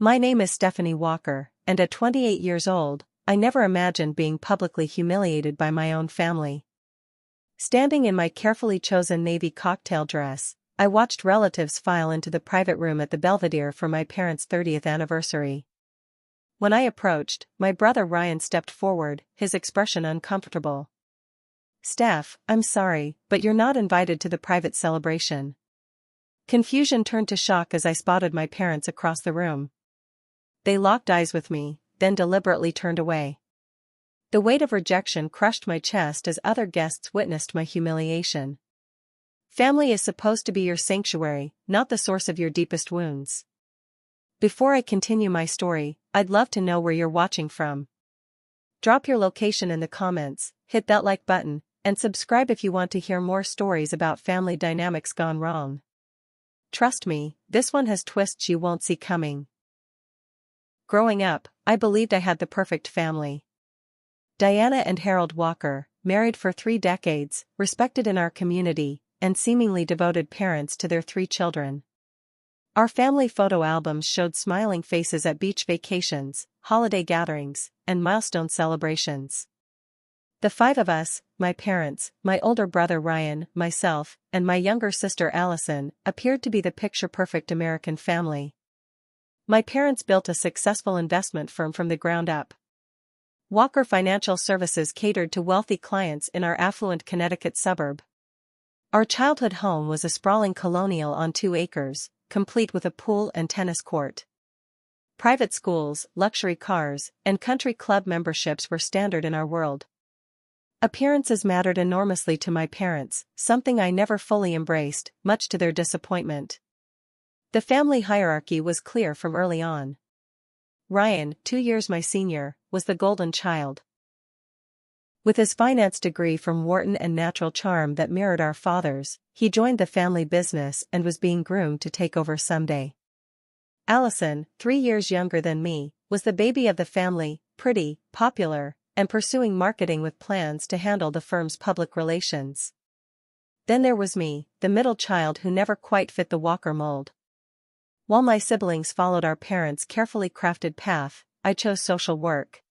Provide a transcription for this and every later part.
My name is Stephanie Walker, and at 28 years old, I never imagined being publicly humiliated by my own family. Standing in my carefully chosen navy cocktail dress, I watched relatives file into the private room at the Belvedere for my parents' 30th anniversary. When I approached, my brother Ryan stepped forward, his expression uncomfortable. "Steph, I'm sorry, but you're not invited to the private celebration." Confusion turned to shock as I spotted my parents across the room. They locked eyes with me, then deliberately turned away. The weight of rejection crushed my chest as other guests witnessed my humiliation. Family is supposed to be your sanctuary, not the source of your deepest wounds. Before I continue my story, I'd love to know where you're watching from. Drop your location in the comments, hit that like button, and subscribe if you want to hear more stories about family dynamics gone wrong. Trust me, this one has twists you won't see coming. Growing up, I believed I had the perfect family. Diana and Harold Walker, married for 3 decades, respected in our community, and seemingly devoted parents to their 3 children. Our family photo albums showed smiling faces at beach vacations, holiday gatherings, and milestone celebrations. The 5 of us, my parents, my older brother Ryan, myself, and my younger sister Allison, appeared to be the picture-perfect American family. My parents built a successful investment firm from the ground up. Walker Financial Services catered to wealthy clients in our affluent Connecticut suburb. Our childhood home was a sprawling colonial on 2 acres, complete with a pool and tennis court. Private schools, luxury cars, and country club memberships were standard in our world. Appearances mattered enormously to my parents, something I never fully embraced, much to their disappointment. The family hierarchy was clear from early on. Ryan, 2 years my senior, was the golden child. With his finance degree from Wharton and natural charm that mirrored our father's, he joined the family business and was being groomed to take over someday. Allison, 3 years younger than me, was the baby of the family, pretty, popular, and pursuing marketing with plans to handle the firm's public relations. Then there was me, the middle child who never quite fit the Walker mold. While my siblings followed our parents' carefully crafted path, I chose social work.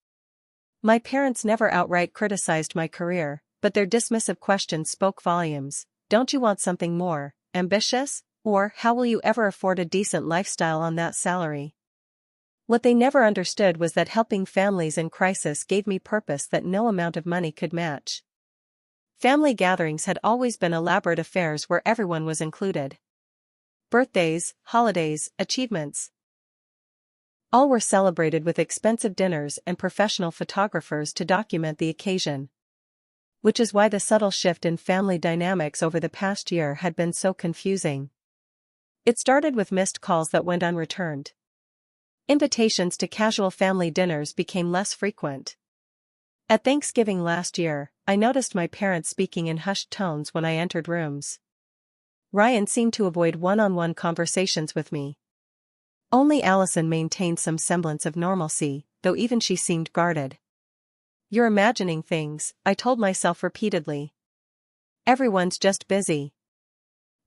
My parents never outright criticized my career, but their dismissive questions spoke volumes. "Don't you want something more ambitious? Or how will you ever afford a decent lifestyle on that salary?" What they never understood was that helping families in crisis gave me purpose that no amount of money could match. Family gatherings had always been elaborate affairs where everyone was included. Birthdays, holidays, achievements. All were celebrated with expensive dinners and professional photographers to document the occasion. Which is why the subtle shift in family dynamics over the past year had been so confusing. It started with missed calls that went unreturned. Invitations to casual family dinners became less frequent. At Thanksgiving last year, I noticed my parents speaking in hushed tones when I entered rooms. Ryan seemed to avoid one-on-one conversations with me. Only Allison maintained some semblance of normalcy, though even she seemed guarded. "You're imagining things," I told myself repeatedly. "Everyone's just busy."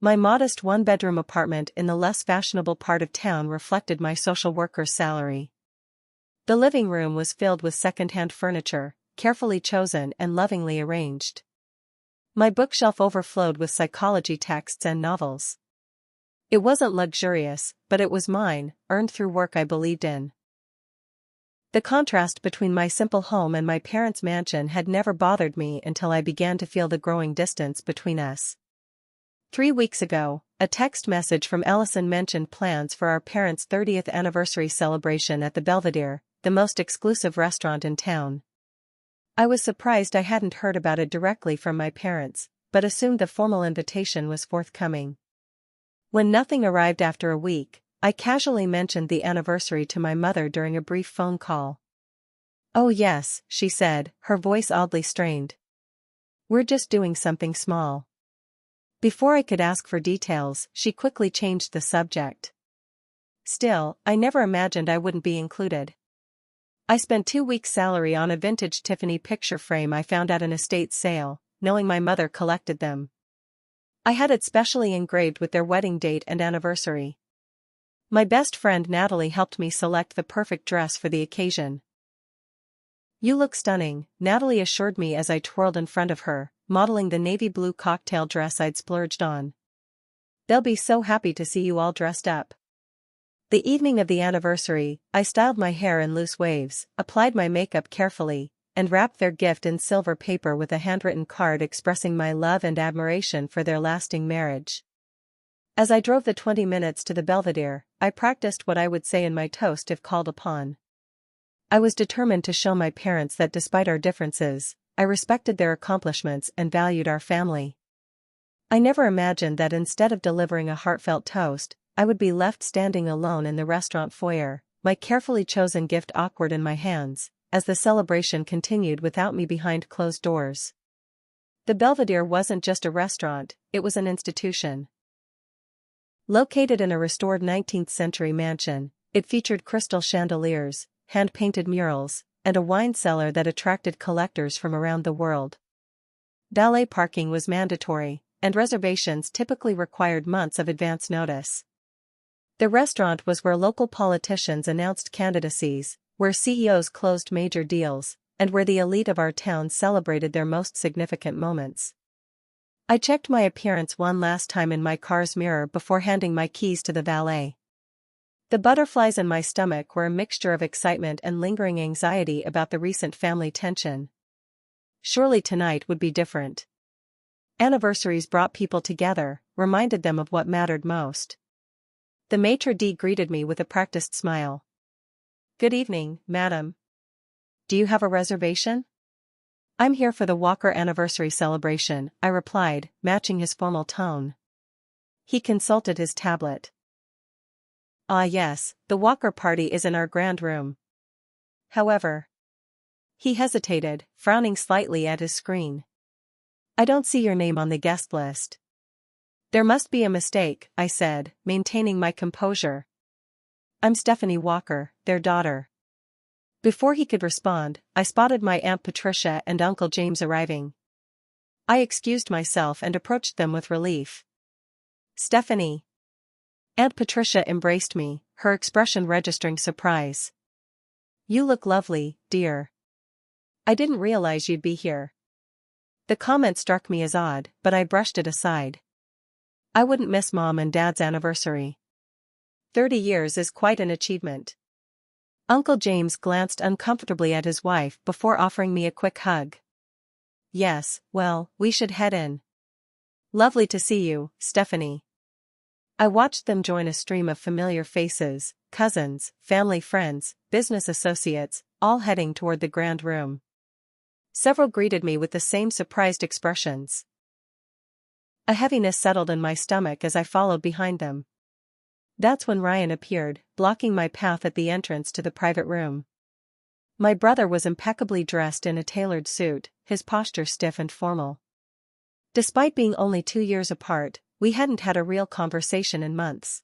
My modest 1-bedroom apartment in the less fashionable part of town reflected my social worker's salary. The living room was filled with second-hand furniture, carefully chosen and lovingly arranged. My bookshelf overflowed with psychology texts and novels. It wasn't luxurious, but it was mine, earned through work I believed in. The contrast between my simple home and my parents' mansion had never bothered me until I began to feel the growing distance between us. 3 weeks ago, a text message from Allison mentioned plans for our parents' 30th anniversary celebration at the Belvedere, the most exclusive restaurant in town. I was surprised I hadn't heard about it directly from my parents, but assumed the formal invitation was forthcoming. When nothing arrived after a week, I casually mentioned the anniversary to my mother during a brief phone call. "Oh yes," she said, her voice oddly strained. "We're just doing something small." Before I could ask for details, she quickly changed the subject. Still, I never imagined I wouldn't be included. I spent 2 weeks' salary on a vintage Tiffany picture frame I found at an estate sale, knowing my mother collected them. I had it specially engraved with their wedding date and anniversary. My best friend Natalie helped me select the perfect dress for the occasion. "You look stunning," Natalie assured me as I twirled in front of her, modeling the navy blue cocktail dress I'd splurged on. "They'll be so happy to see you all dressed up." The evening of the anniversary, I styled my hair in loose waves, applied my makeup carefully, and wrapped their gift in silver paper with a handwritten card expressing my love and admiration for their lasting marriage. As I drove the 20 minutes to the Belvedere, I practiced what I would say in my toast if called upon. I was determined to show my parents that despite our differences, I respected their accomplishments and valued our family. I never imagined that instead of delivering a heartfelt toast, I would be left standing alone in the restaurant foyer, my carefully chosen gift awkward in my hands, as the celebration continued without me behind closed doors. The Belvedere wasn't just a restaurant, it was an institution. Located in a restored 19th-century mansion, it featured crystal chandeliers, hand-painted murals, and a wine cellar that attracted collectors from around the world. Valet parking was mandatory, and reservations typically required months of advance notice. The restaurant was where local politicians announced candidacies, where CEOs closed major deals, and where the elite of our town celebrated their most significant moments. I checked my appearance one last time in my car's mirror before handing my keys to the valet. The butterflies in my stomach were a mixture of excitement and lingering anxiety about the recent family tension. Surely tonight would be different. Anniversaries brought people together, reminded them of what mattered most. The maitre d' greeted me with a practiced smile. "Good evening, madam. Do you have a reservation?" "I'm here for the Walker anniversary celebration," I replied, matching his formal tone. He consulted his tablet. "Ah yes, the Walker party is in our grand room. However..." He hesitated, frowning slightly at his screen. "I don't see your name on the guest list." "There must be a mistake," I said, maintaining my composure. "I'm Stephanie Walker, their daughter." Before he could respond, I spotted my Aunt Patricia and Uncle James arriving. I excused myself and approached them with relief. "Stephanie." Aunt Patricia embraced me, her expression registering surprise. "You look lovely, dear. I didn't realize you'd be here." The comment struck me as odd, but I brushed it aside. I wouldn't miss Mom and Dad's anniversary. 30 years is quite an achievement. Uncle James glanced uncomfortably at his wife before offering me a quick hug. "Yes, well, we should head in." "Lovely to see you, Stephanie." I watched them join a stream of familiar faces, cousins, family friends, business associates, all heading toward the grand room. Several greeted me with the same surprised expressions. A heaviness settled in my stomach as I followed behind them. That's when Ryan appeared, blocking my path at the entrance to the private room. My brother was impeccably dressed in a tailored suit, his posture stiff and formal. Despite being only 2 years apart, we hadn't had a real conversation in months.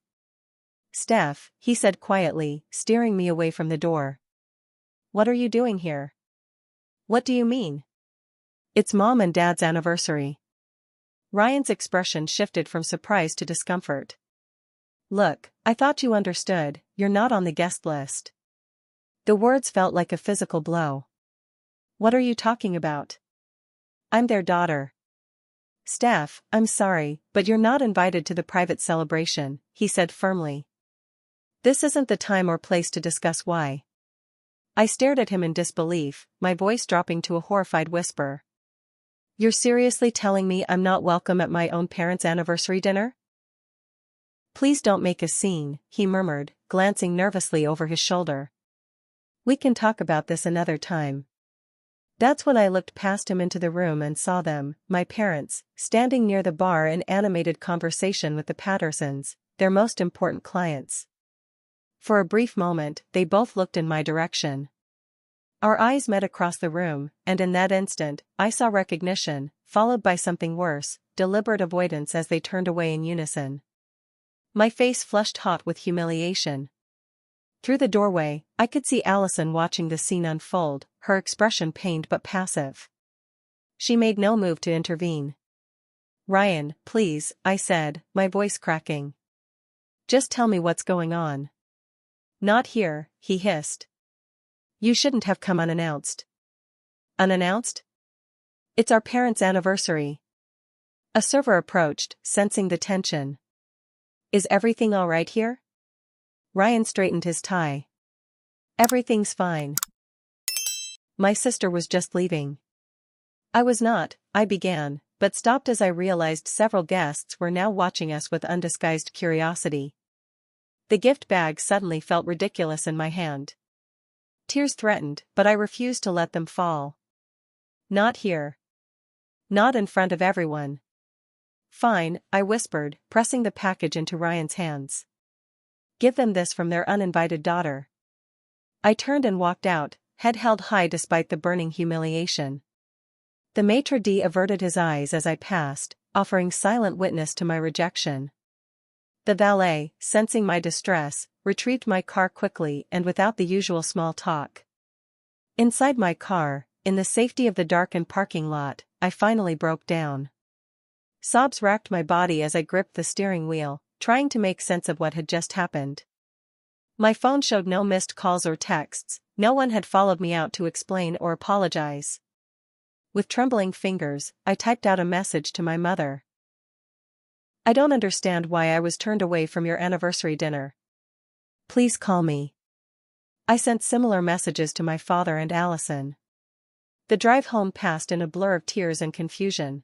"Steph," he said quietly, steering me away from the door. "What are you doing here?" "What do you mean?" "It's Mom and Dad's anniversary." Ryan's expression shifted from surprise to discomfort. "Look, I thought you understood, you're not on the guest list." The words felt like a physical blow. "What are you talking about?" "I'm their daughter." "Steph, I'm sorry, but you're not invited to the private celebration," he said firmly. "This isn't the time or place to discuss why." I stared at him in disbelief, my voice dropping to a horrified whisper. "You're seriously telling me I'm not welcome at my own parents' anniversary dinner?" "Please don't make a scene," he murmured, glancing nervously over his shoulder. "We can talk about this another time." That's when I looked past him into the room and saw them, my parents, standing near the bar in animated conversation with the Pattersons, their most important clients. For a brief moment, they both looked in my direction. Our eyes met across the room, and in that instant, I saw recognition, followed by something worse, deliberate avoidance as they turned away in unison. My face flushed hot with humiliation. Through the doorway, I could see Allison watching the scene unfold, her expression pained but passive. She made no move to intervene. "Ryan, please," I said, my voice cracking. Just tell me what's going on. Not here, he hissed. You shouldn't have come unannounced. Unannounced? It's our parents' anniversary. A server approached, sensing the tension. Is everything all right here? Ryan straightened his tie. Everything's fine. My sister was just leaving. I was not, I began, but stopped as I realized several guests were now watching us with undisguised curiosity. The gift bag suddenly felt ridiculous in my hand. Tears threatened, but I refused to let them fall. Not here. Not in front of everyone. Fine, I whispered, pressing the package into Ryan's hands. Give them this from their uninvited daughter. I turned and walked out, head held high despite the burning humiliation. The maitre d' averted his eyes as I passed, offering silent witness to my rejection. The valet, sensing my distress, retrieved my car quickly and without the usual small talk. Inside my car, in the safety of the darkened parking lot, I finally broke down. Sobs racked my body as I gripped the steering wheel, trying to make sense of what had just happened. My phone showed no missed calls or texts, no one had followed me out to explain or apologize. With trembling fingers, I typed out a message to my mother. I don't understand why I was turned away from your anniversary dinner. Please call me. I sent similar messages to my father and Allison. The drive home passed in a blur of tears and confusion.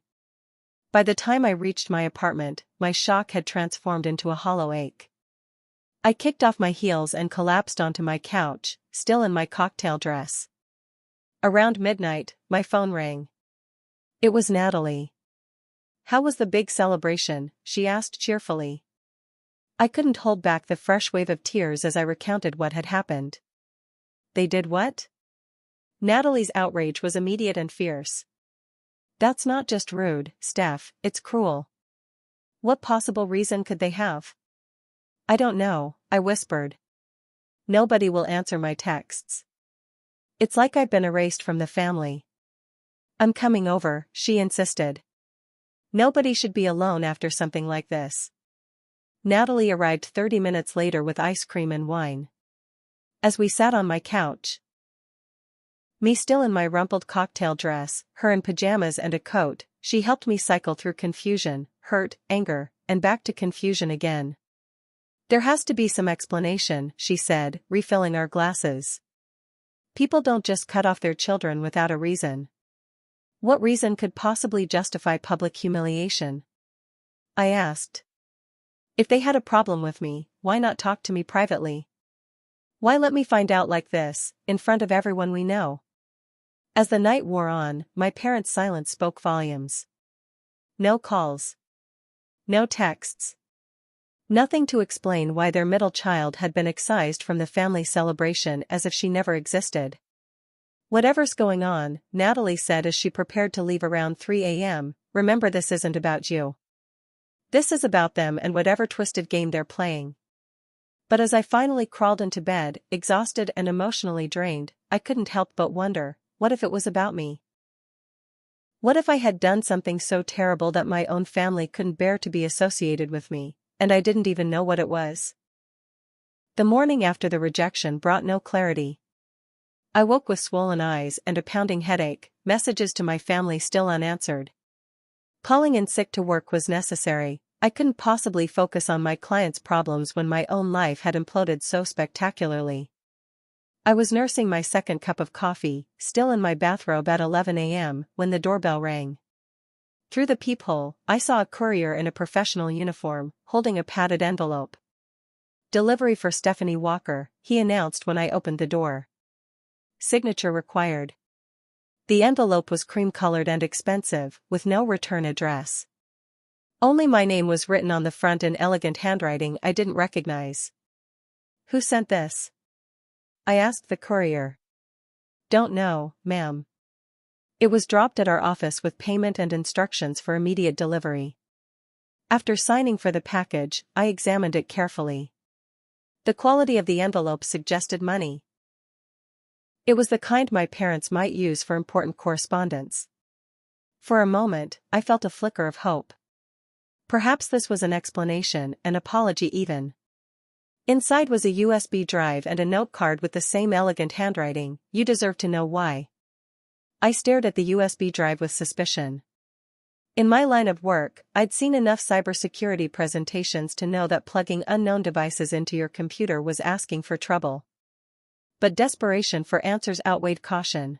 By the time I reached my apartment, my shock had transformed into a hollow ache. I kicked off my heels and collapsed onto my couch, still in my cocktail dress. Around midnight, my phone rang. It was Natalie. How was the big celebration? She asked cheerfully. I couldn't hold back the fresh wave of tears as I recounted what had happened. They did what? Natalie's outrage was immediate and fierce. That's not just rude, Steph, it's cruel. What possible reason could they have? I don't know, I whispered. Nobody will answer my texts. It's like I've been erased from the family. I'm coming over, she insisted. Nobody should be alone after something like this. Natalie arrived 30 minutes later with ice cream and wine. As we sat on my couch, me still in my rumpled cocktail dress, her in pajamas and a coat, she helped me cycle through confusion, hurt, anger, and back to confusion again. There has to be some explanation, she said, refilling our glasses. People don't just cut off their children without a reason. What reason could possibly justify public humiliation? I asked. If they had a problem with me, why not talk to me privately? Why let me find out like this, in front of everyone we know? As the night wore on, my parents' silence spoke volumes. No calls. No texts. Nothing to explain why their middle child had been excised from the family celebration as if she never existed. Whatever's going on, Natalie said as she prepared to leave around 3 a.m., remember this isn't about you. This is about them and whatever twisted game they're playing. But as I finally crawled into bed, exhausted and emotionally drained, I couldn't help but wonder, what if it was about me? What if I had done something so terrible that my own family couldn't bear to be associated with me, and I didn't even know what it was? The morning after the rejection brought no clarity. I woke with swollen eyes and a pounding headache, messages to my family still unanswered. Calling in sick to work was necessary. I couldn't possibly focus on my clients' problems when my own life had imploded so spectacularly. I was nursing my second cup of coffee, still in my bathrobe at 11 a.m., when the doorbell rang. Through the peephole, I saw a courier in a professional uniform, holding a padded envelope. Delivery for Stephanie Walker, he announced when I opened the door. Signature required. The envelope was cream-colored and expensive, with no return address. Only my name was written on the front in elegant handwriting I didn't recognize. Who sent this? I asked the courier. Don't know, ma'am. It was dropped at our office with payment and instructions for immediate delivery. After signing for the package, I examined it carefully. The quality of the envelope suggested money. It was the kind my parents might use for important correspondence. For a moment, I felt a flicker of hope. Perhaps this was an explanation, an apology even. Inside was a USB drive and a note card with the same elegant handwriting. "You deserve to know why." I stared at the USB drive with suspicion. In my line of work, I'd seen enough cybersecurity presentations to know that plugging unknown devices into your computer was asking for trouble. But desperation for answers outweighed caution.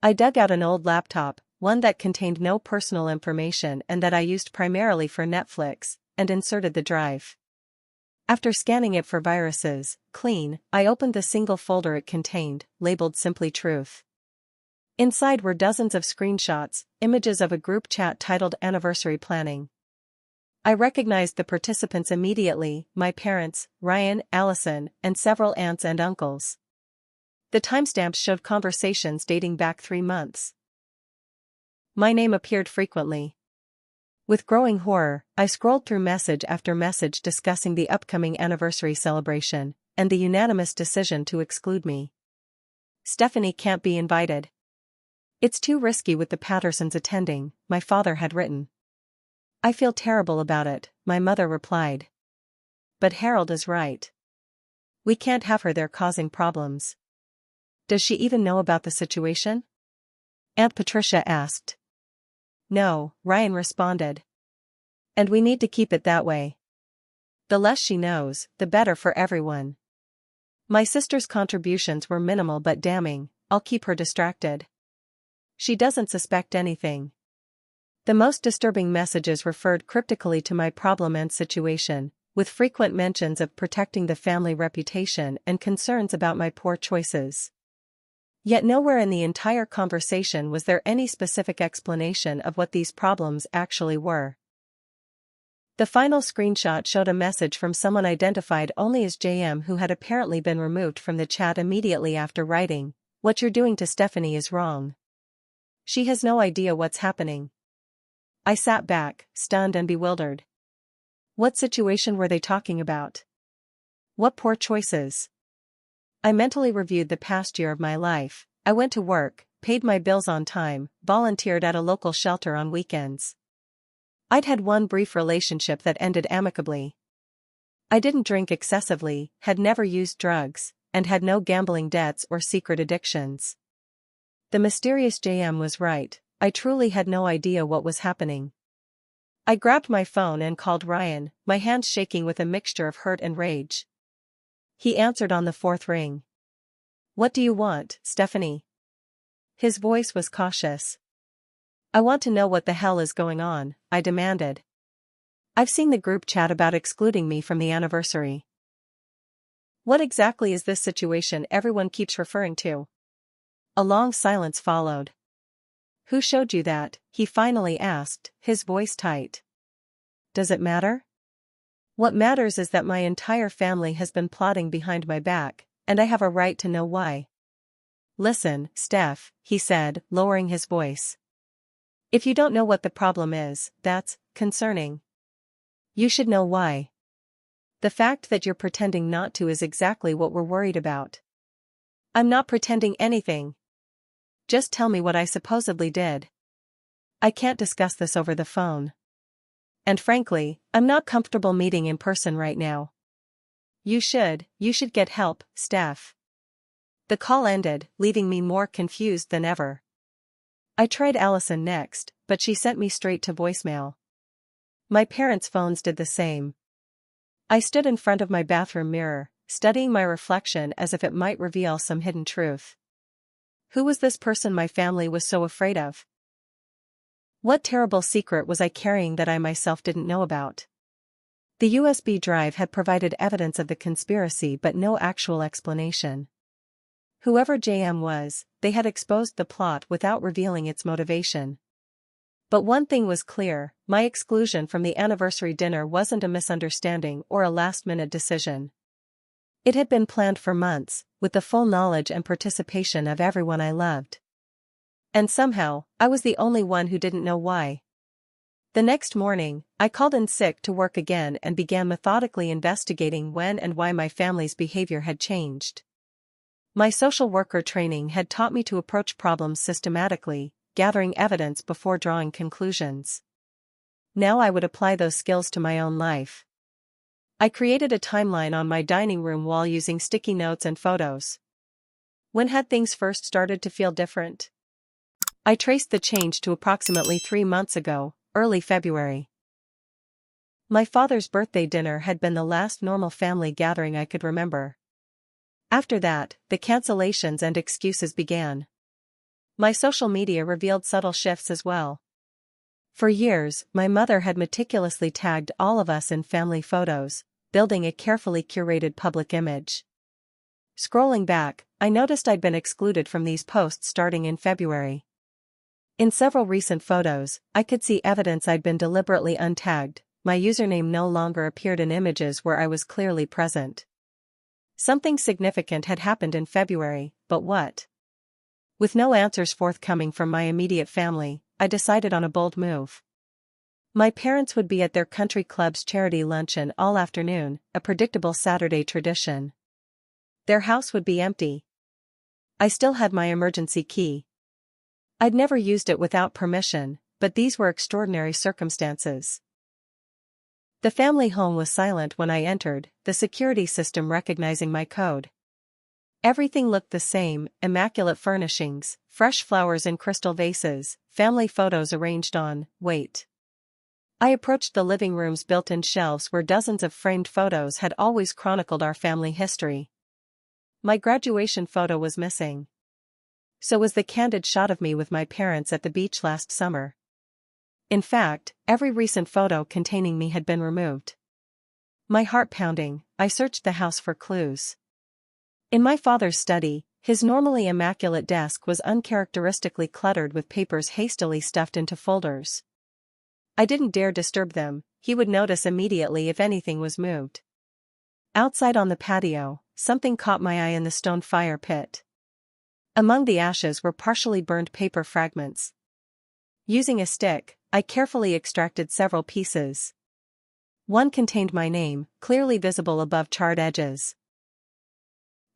I dug out an old laptop, one that contained no personal information and that I used primarily for Netflix, and inserted the drive. After scanning it for viruses, I opened the single folder it contained, labeled simply Truth. Inside were dozens of screenshots, images of a group chat titled Anniversary Planning. I recognized the participants immediately: my parents, Ryan, Allison, and several aunts and uncles. The timestamps showed conversations dating back 3 months. My name appeared frequently. With growing horror, I scrolled through message after message discussing the upcoming anniversary celebration, and the unanimous decision to exclude me. "Stephanie can't be invited. It's too risky with the Pattersons attending," my father had written. "I feel terrible about it," my mother replied. "But Harold is right. We can't have her there causing problems." "Does she even know about the situation?" Aunt Patricia asked. "No," Ryan responded. "And we need to keep it that way. The less she knows, the better for everyone." My sister's contributions were minimal but damning. "I'll keep her distracted. She doesn't suspect anything." The most disturbing messages referred cryptically to my problem and situation, with frequent mentions of protecting the family reputation and concerns about my poor choices. Yet nowhere in the entire conversation was there any specific explanation of what these problems actually were. The final screenshot showed a message from someone identified only as JM, who had apparently been removed from the chat immediately after writing, "What you're doing to Stephanie is wrong. She has no idea what's happening." I sat back, stunned and bewildered. What situation were they talking about? What poor choices? I mentally reviewed the past year of my life. I went to work, paid my bills on time, volunteered at a local shelter on weekends. I'd had one brief relationship that ended amicably. I didn't drink excessively, had never used drugs, and had no gambling debts or secret addictions. The mysterious JM was right. I truly had no idea what was happening. I grabbed my phone and called Ryan, my hands shaking with a mixture of hurt and rage. He answered on the 4th ring. "What do you want, Stephanie?" His voice was cautious. "I want to know what the hell is going on," I demanded. "I've seen the group chat about excluding me from the anniversary." "What exactly is this situation everyone keeps referring to?" A long silence followed. "Who showed you that?" he finally asked, his voice tight. "Does it matter?" "What matters is that my entire family has been plotting behind my back, and I have a right to know why." "Listen, Steph," he said, lowering his voice. "If you don't know what the problem is, that's concerning. You should know why. The fact that you're pretending not to is exactly what we're worried about." "I'm not pretending anything. Just tell me what I supposedly did." "I can't discuss this over the phone. And frankly, I'm not comfortable meeting in person right now." You should get help, Steph." The call ended, leaving me more confused than ever. I tried Allison next, but she sent me straight to voicemail. My parents' phones did the same. I stood in front of my bathroom mirror, studying my reflection as if it might reveal some hidden truth. Who was this person my family was so afraid of? What terrible secret was I carrying that I myself didn't know about? The USB drive had provided evidence of the conspiracy but no actual explanation. Whoever JM was, they had exposed the plot without revealing its motivation. But one thing was clear: my exclusion from the anniversary dinner wasn't a misunderstanding or a last-minute decision. It had been planned for months, with the full knowledge and participation of everyone I loved. And somehow, I was the only one who didn't know why. The next morning, I called in sick to work again and began methodically investigating when and why my family's behavior had changed. My social worker training had taught me to approach problems systematically, gathering evidence before drawing conclusions. Now I would apply those skills to my own life. I created a timeline on my dining room wall using sticky notes and photos. When had things first started to feel different? I traced the change to approximately 3 months ago, early February. My father's birthday dinner had been the last normal family gathering I could remember. After that, the cancellations and excuses began. My social media revealed subtle shifts as well. For years, my mother had meticulously tagged all of us in family photos, building a carefully curated public image. Scrolling back, I noticed I'd been excluded from these posts starting in February. In several recent photos, I could see evidence I'd been deliberately untagged. My username no longer appeared in images where I was clearly present. Something significant had happened in February, but what? With no answers forthcoming from my immediate family, I decided on a bold move. My parents would be at their country club's charity luncheon all afternoon, a predictable Saturday tradition. Their house would be empty. I still had my emergency key. I'd never used it without permission, but these were extraordinary circumstances. The family home was silent when I entered, the security system recognizing my code. Everything looked the same: immaculate furnishings, fresh flowers in crystal vases, family photos arranged on wait. I approached the living room's built-in shelves where dozens of framed photos had always chronicled our family history. My graduation photo was missing. So was the candid shot of me with my parents at the beach last summer. In fact, every recent photo containing me had been removed. My heart pounding, I searched the house for clues. In my father's study, his normally immaculate desk was uncharacteristically cluttered with papers hastily stuffed into folders. I didn't dare disturb them; he would notice immediately if anything was moved. Outside on the patio, something caught my eye in the stone fire pit. Among the ashes were partially burned paper fragments. Using a stick, I carefully extracted several pieces. One contained my name, clearly visible above charred edges.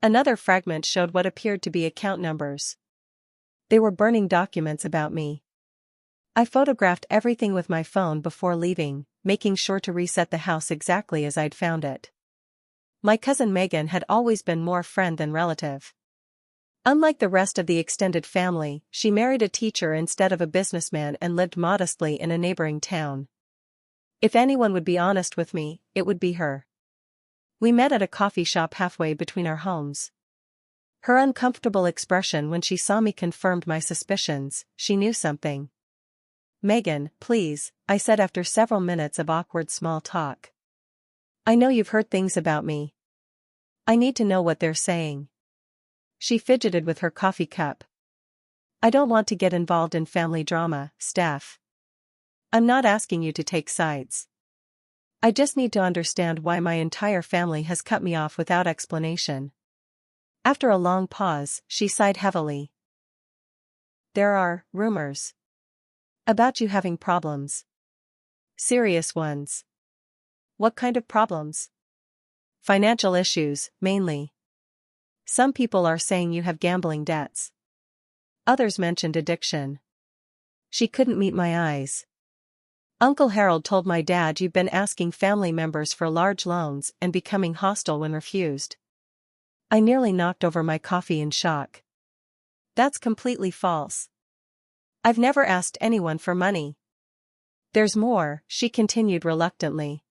Another fragment showed what appeared to be account numbers. They were burning documents about me. I photographed everything with my phone before leaving, making sure to reset the house exactly as I'd found it. My cousin Megan had always been more friend than relative. Unlike the rest of the extended family, she married a teacher instead of a businessman and lived modestly in a neighboring town. If anyone would be honest with me, it would be her. We met at a coffee shop halfway between our homes. Her uncomfortable expression when she saw me confirmed my suspicions. She knew something. "Megan, please," I said after several minutes of awkward small talk. "I know you've heard things about me. I need to know what they're saying." She fidgeted with her coffee cup. "I don't want to get involved in family drama, Steph. I'm not asking you to take sides. I just need to understand why my entire family has cut me off without explanation." After a long pause, she sighed heavily. "There are rumors about you having problems. Serious ones." "What kind of problems?" "Financial issues, mainly. Some people are saying you have gambling debts. Others mentioned addiction." She couldn't meet my eyes. "Uncle Harold told my dad you've been asking family members for large loans and becoming hostile when refused." I nearly knocked over my coffee in shock. "That's completely false. I've never asked anyone for money." "There's more," she continued reluctantly.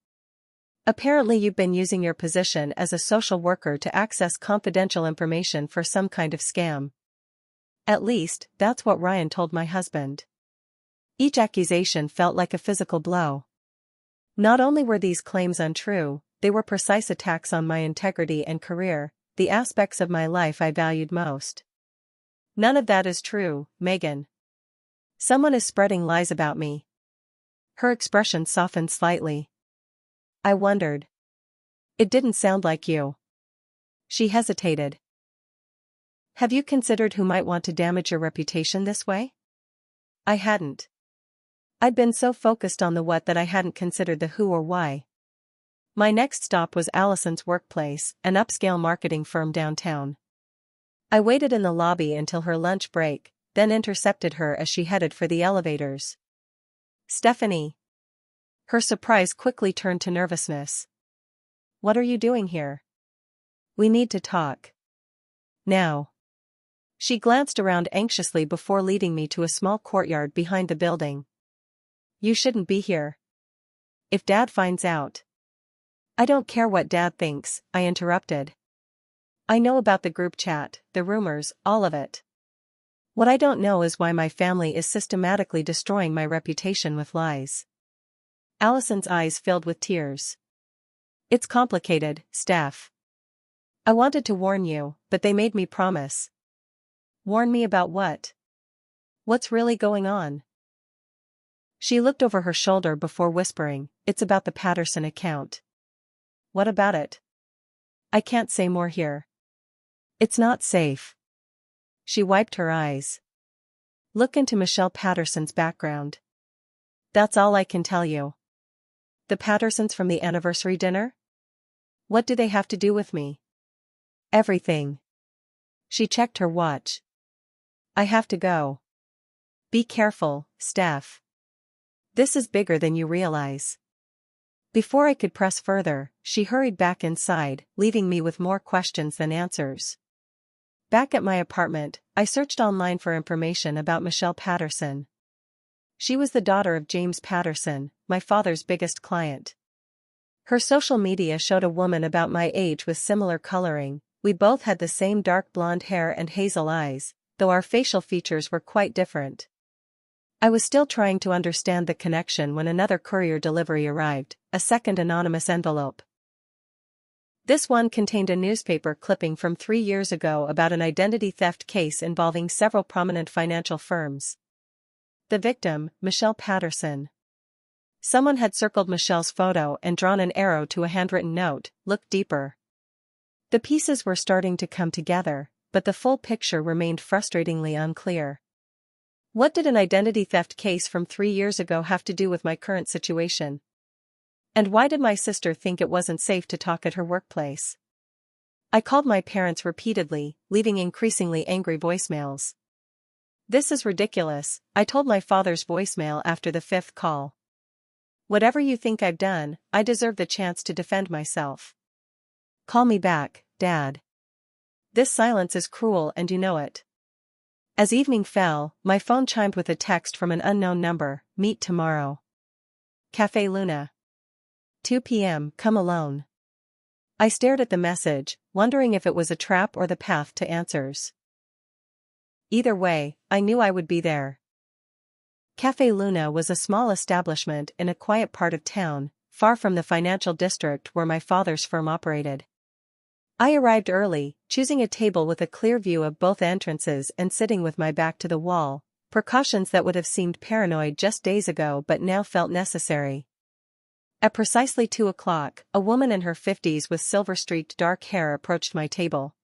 "Apparently you've been using your position as a social worker to access confidential information for some kind of scam. At least, that's what Ryan told my husband." Each accusation felt like a physical blow. Not only were these claims untrue, they were precise attacks on my integrity and career, the aspects of my life I valued most. "None of that is true, Megan. Someone is spreading lies about me." Her expression softened slightly. I wondered. "It didn't sound like you." She hesitated. "Have you considered who might want to damage your reputation this way?" I hadn't. I'd been so focused on the what that I hadn't considered the who or why. My next stop was Allison's workplace, an upscale marketing firm downtown. I waited in the lobby until her lunch break, then intercepted her as she headed for the elevators. "Stephanie." Her surprise quickly turned to nervousness. What are you doing here? We need to talk. Now. She glanced around anxiously before leading me to a small courtyard behind the building. You shouldn't be here. If Dad finds out. I don't care what Dad thinks, I interrupted. I know about the group chat, the rumors, all of it. What I don't know is why my family is systematically destroying my reputation with lies. Allison's eyes filled with tears. It's complicated, Steph. I wanted to warn you, but they made me promise. Warn me about what? What's really going on? She looked over her shoulder before whispering, it's about the Patterson account. What about it? I can't say more here. It's not safe. She wiped her eyes. Look into Michelle Patterson's background. That's all I can tell you. The Pattersons from the anniversary dinner? What do they have to do with me? Everything. She checked her watch. I have to go. Be careful, Steph. This is bigger than you realize. Before I could press further, she hurried back inside, leaving me with more questions than answers. Back at my apartment, I searched online for information about Michelle Patterson. She was the daughter of James Patterson, my father's biggest client. Her social media showed a woman about my age with similar coloring. We both had the same dark blonde hair and hazel eyes, though our facial features were quite different. I was still trying to understand the connection when another courier delivery arrived, a second anonymous envelope. This one contained a newspaper clipping from 3 years ago about an identity theft case involving several prominent financial firms. The victim, Michelle Patterson. Someone had circled Michelle's photo and drawn an arrow to a handwritten note, "Look deeper." The pieces were starting to come together, but the full picture remained frustratingly unclear. What did an identity theft case from 3 years ago have to do with my current situation? And why did my sister think it wasn't safe to talk at her workplace? I called my parents repeatedly, leaving increasingly angry voicemails. This is ridiculous, I told my father's voicemail after the 5th call. Whatever you think I've done, I deserve the chance to defend myself. Call me back, Dad. This silence is cruel and you know it. As evening fell, my phone chimed with a text from an unknown number, meet tomorrow. Café Luna. 2 p.m. Come alone. I stared at the message, wondering if it was a trap or the path to answers. Either way, I knew I would be there. Café Luna was a small establishment in a quiet part of town, far from the financial district where my father's firm operated. I arrived early, choosing a table with a clear view of both entrances and sitting with my back to the wall, precautions that would have seemed paranoid just days ago but now felt necessary. At precisely 2 o'clock, a woman in her 50s with silver-streaked dark hair approached my table.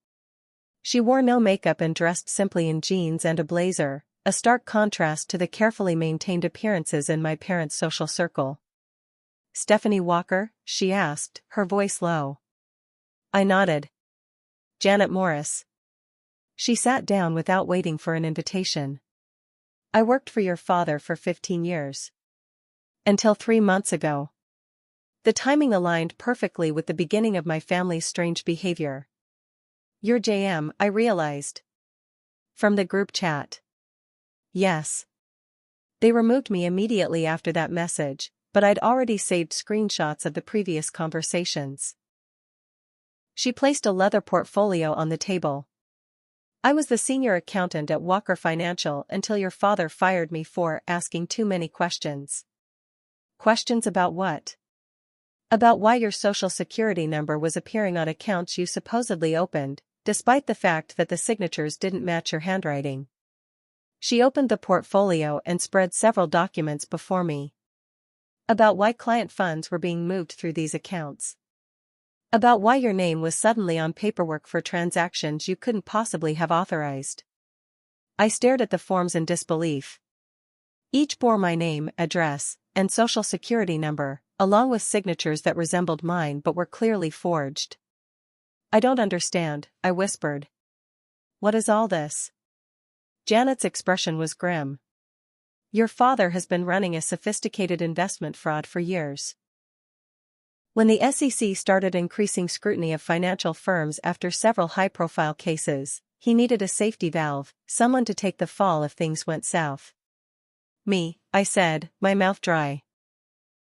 She wore no makeup and dressed simply in jeans and a blazer, a stark contrast to the carefully maintained appearances in my parents' social circle. Stephanie Walker? She asked, her voice low. I nodded. Janet Morris. She sat down without waiting for an invitation. I worked for your father for 15 years. Until 3 months ago. The timing aligned perfectly with the beginning of my family's strange behavior. You're JM, I realized. From the group chat. Yes. They removed me immediately after that message, but I'd already saved screenshots of the previous conversations. She placed a leather portfolio on the table. I was the senior accountant at Walker Financial until your father fired me for asking too many questions. Questions about what? About why your social security number was appearing on accounts you supposedly opened, despite the fact that the signatures didn't match your handwriting. She opened the portfolio and spread several documents before me. About why client funds were being moved through these accounts. About why your name was suddenly on paperwork for transactions you couldn't possibly have authorized. I stared at the forms in disbelief. Each bore my name, address, and social security number, along with signatures that resembled mine but were clearly forged. I don't understand, I whispered. What is all this? Janet's expression was grim. Your father has been running a sophisticated investment fraud for years. When the SEC started increasing scrutiny of financial firms after several high-profile cases, he needed a safety valve, someone to take the fall if things went south. Me, I said, my mouth dry.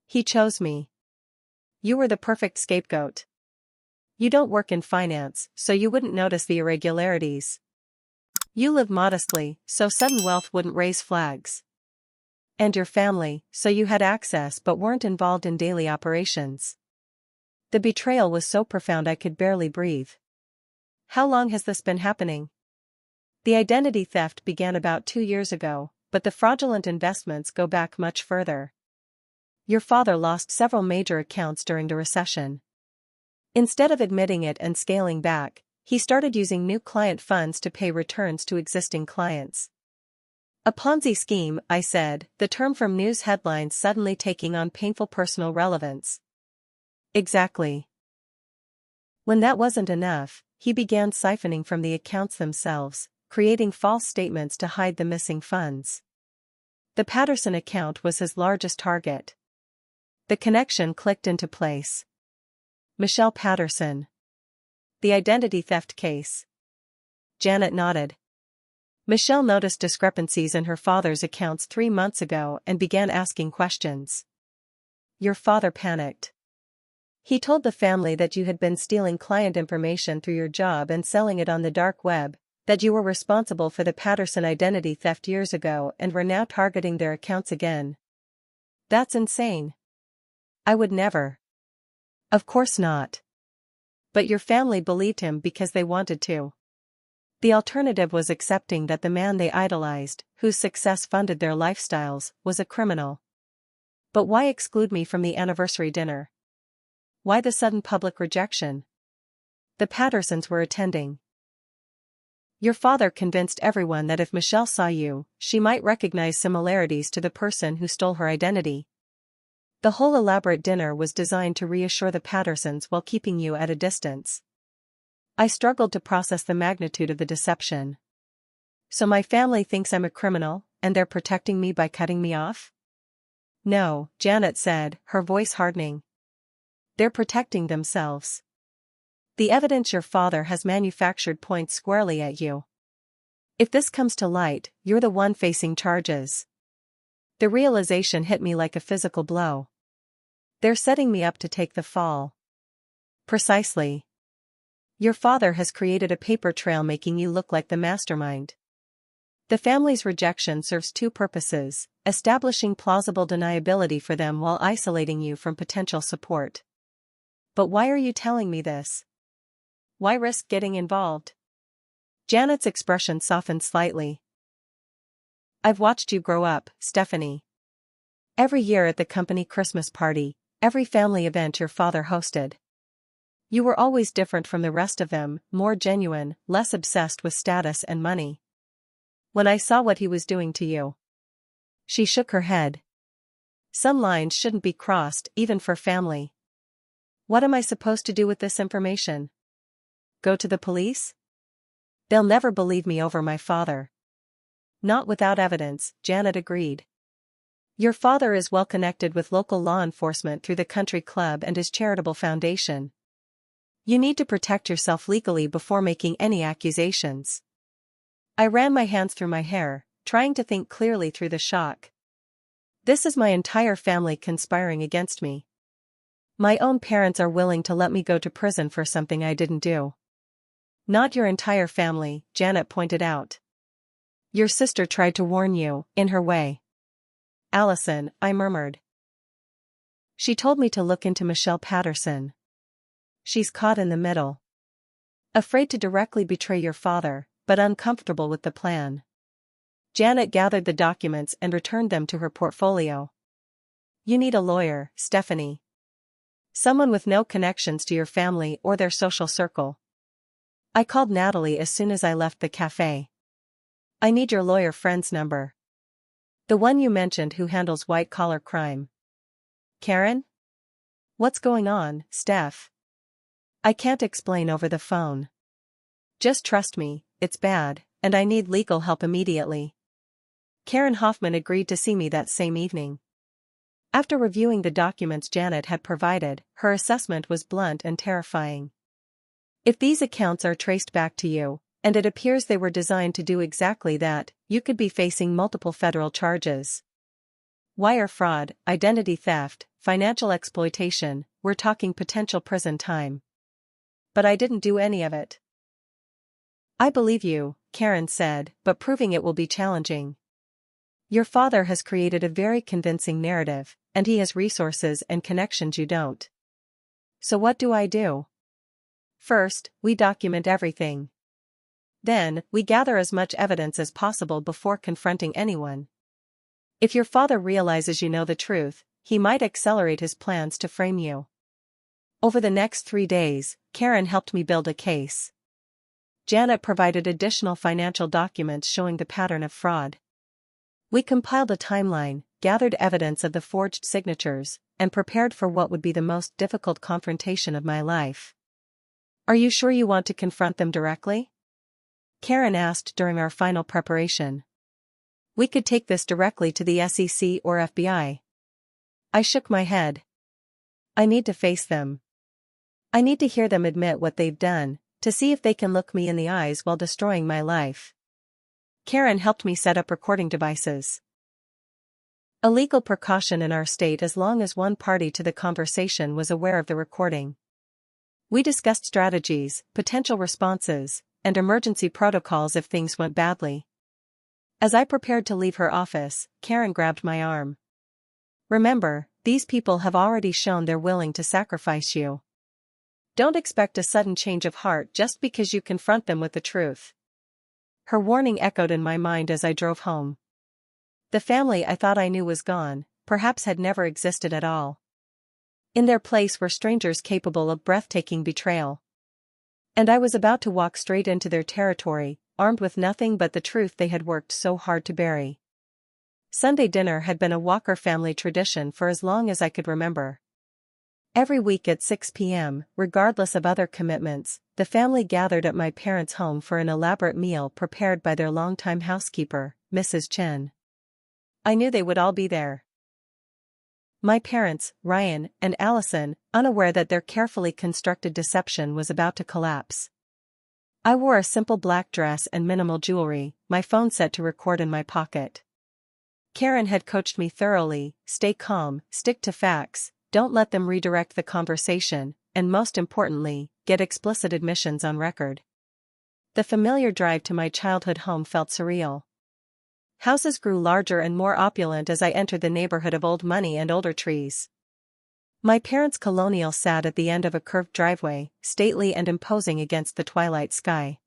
He chose me. You were the perfect scapegoat. You don't work in finance, so you wouldn't notice the irregularities. You live modestly, so sudden wealth wouldn't raise flags. And your family, so you had access but weren't involved in daily operations. The betrayal was so profound I could barely breathe. How long has this been happening? The identity theft began about 2 years ago, but the fraudulent investments go back much further. Your father lost several major accounts during the recession. Instead of admitting it and scaling back, he started using new client funds to pay returns to existing clients. A Ponzi scheme, I said, the term from news headlines suddenly taking on painful personal relevance. Exactly. When that wasn't enough, he began siphoning from the accounts themselves, creating false statements to hide the missing funds. The Patterson account was his largest target. The connection clicked into place. Michelle Patterson. The identity theft case. Janet nodded. Michelle noticed discrepancies in her father's accounts 3 months ago and began asking questions. Your father panicked. He told the family that you had been stealing client information through your job and selling it on the dark web, that you were responsible for the Patterson identity theft years ago and were now targeting their accounts again. That's insane. I would never. Of course not. But your family believed him because they wanted to. The alternative was accepting that the man they idolized, whose success funded their lifestyles, was a criminal. But why exclude me from the anniversary dinner? Why the sudden public rejection? The Pattersons were attending. Your father convinced everyone that if Michelle saw you, she might recognize similarities to the person who stole her identity. The whole elaborate dinner was designed to reassure the Pattersons while keeping you at a distance. I struggled to process the magnitude of the deception. So my family thinks I'm a criminal, and they're protecting me by cutting me off? No, Janet said, her voice hardening. They're protecting themselves. The evidence your father has manufactured points squarely at you. If this comes to light, you're the one facing charges. The realization hit me like a physical blow. They're setting me up to take the fall. Precisely. Your father has created a paper trail making you look like the mastermind. The family's rejection serves 2 purposes, establishing plausible deniability for them while isolating you from potential support. But why are you telling me this? Why risk getting involved? Janet's expression softened slightly. I've watched you grow up, Stephanie. Every year at the company Christmas party, every family event your father hosted. You were always different from the rest of them, more genuine, less obsessed with status and money. When I saw what he was doing to you. She shook her head. Some lines shouldn't be crossed, even for family. What am I supposed to do with this information? Go to the police? They'll never believe me over my father. Not without evidence, Janet agreed. Your father is well connected with local law enforcement through the country club and his charitable foundation. You need to protect yourself legally before making any accusations. I ran my hands through my hair, trying to think clearly through the shock. This is my entire family conspiring against me. My own parents are willing to let me go to prison for something I didn't do. Not your entire family, Janet pointed out. Your sister tried to warn you, in her way. Allison, I murmured. She told me to look into Michelle Patterson. She's caught in the middle. Afraid to directly betray your father, but uncomfortable with the plan. Janet gathered the documents and returned them to her portfolio. You need a lawyer, Stephanie. Someone with no connections to your family or their social circle. I called Natalie as soon as I left the cafe. I need your lawyer friend's number. The one you mentioned who handles white-collar crime. Karen? What's going on, Steph? I can't explain over the phone. Just trust me, it's bad, and I need legal help immediately. Karen Hoffman agreed to see me that same evening. After reviewing the documents Janet had provided, her assessment was blunt and terrifying. If these accounts are traced back to you, and it appears they were designed to do exactly that, you could be facing multiple federal charges. Wire fraud, identity theft, financial exploitation, we're talking potential prison time. But I didn't do any of it. I believe you, Karen said, but proving it will be challenging. Your father has created a very convincing narrative, and he has resources and connections you don't. So what do I do? First, we document everything. Then, we gather as much evidence as possible before confronting anyone. If your father realizes you know the truth, he might accelerate his plans to frame you. Over the next 3 days, Karen helped me build a case. Janet provided additional financial documents showing the pattern of fraud. We compiled a timeline, gathered evidence of the forged signatures, and prepared for what would be the most difficult confrontation of my life. Are you sure you want to confront them directly? Karen asked during our final preparation. We could take this directly to the SEC or FBI. I shook my head. I need to face them. I need to hear them admit what they've done, to see if they can look me in the eyes while destroying my life. Karen helped me set up recording devices. A legal precaution in our state as long as one party to the conversation was aware of the recording. We discussed strategies, potential responses, and emergency protocols if things went badly. As I prepared to leave her office, Karen grabbed my arm. Remember, these people have already shown they're willing to sacrifice you. Don't expect a sudden change of heart just because you confront them with the truth. Her warning echoed in my mind as I drove home. The family I thought I knew was gone, perhaps had never existed at all. In their place were strangers capable of breathtaking betrayal. And I was about to walk straight into their territory, armed with nothing but the truth they had worked so hard to bury. Sunday dinner had been a Walker family tradition for as long as I could remember. Every week at 6 p.m., regardless of other commitments, the family gathered at my parents' home for an elaborate meal prepared by their longtime housekeeper, Mrs. Chen. I knew they would all be there. My parents, Ryan and Allison, unaware that their carefully constructed deception was about to collapse. I wore a simple black dress and minimal jewelry, my phone set to record in my pocket. Karen had coached me thoroughly: stay calm, stick to facts, don't let them redirect the conversation, and most importantly, get explicit admissions on record. The familiar drive to my childhood home felt surreal. Houses grew larger and more opulent as I entered the neighborhood of old money and older trees. My parents' colonial sat at the end of a curved driveway, stately and imposing against the twilight sky.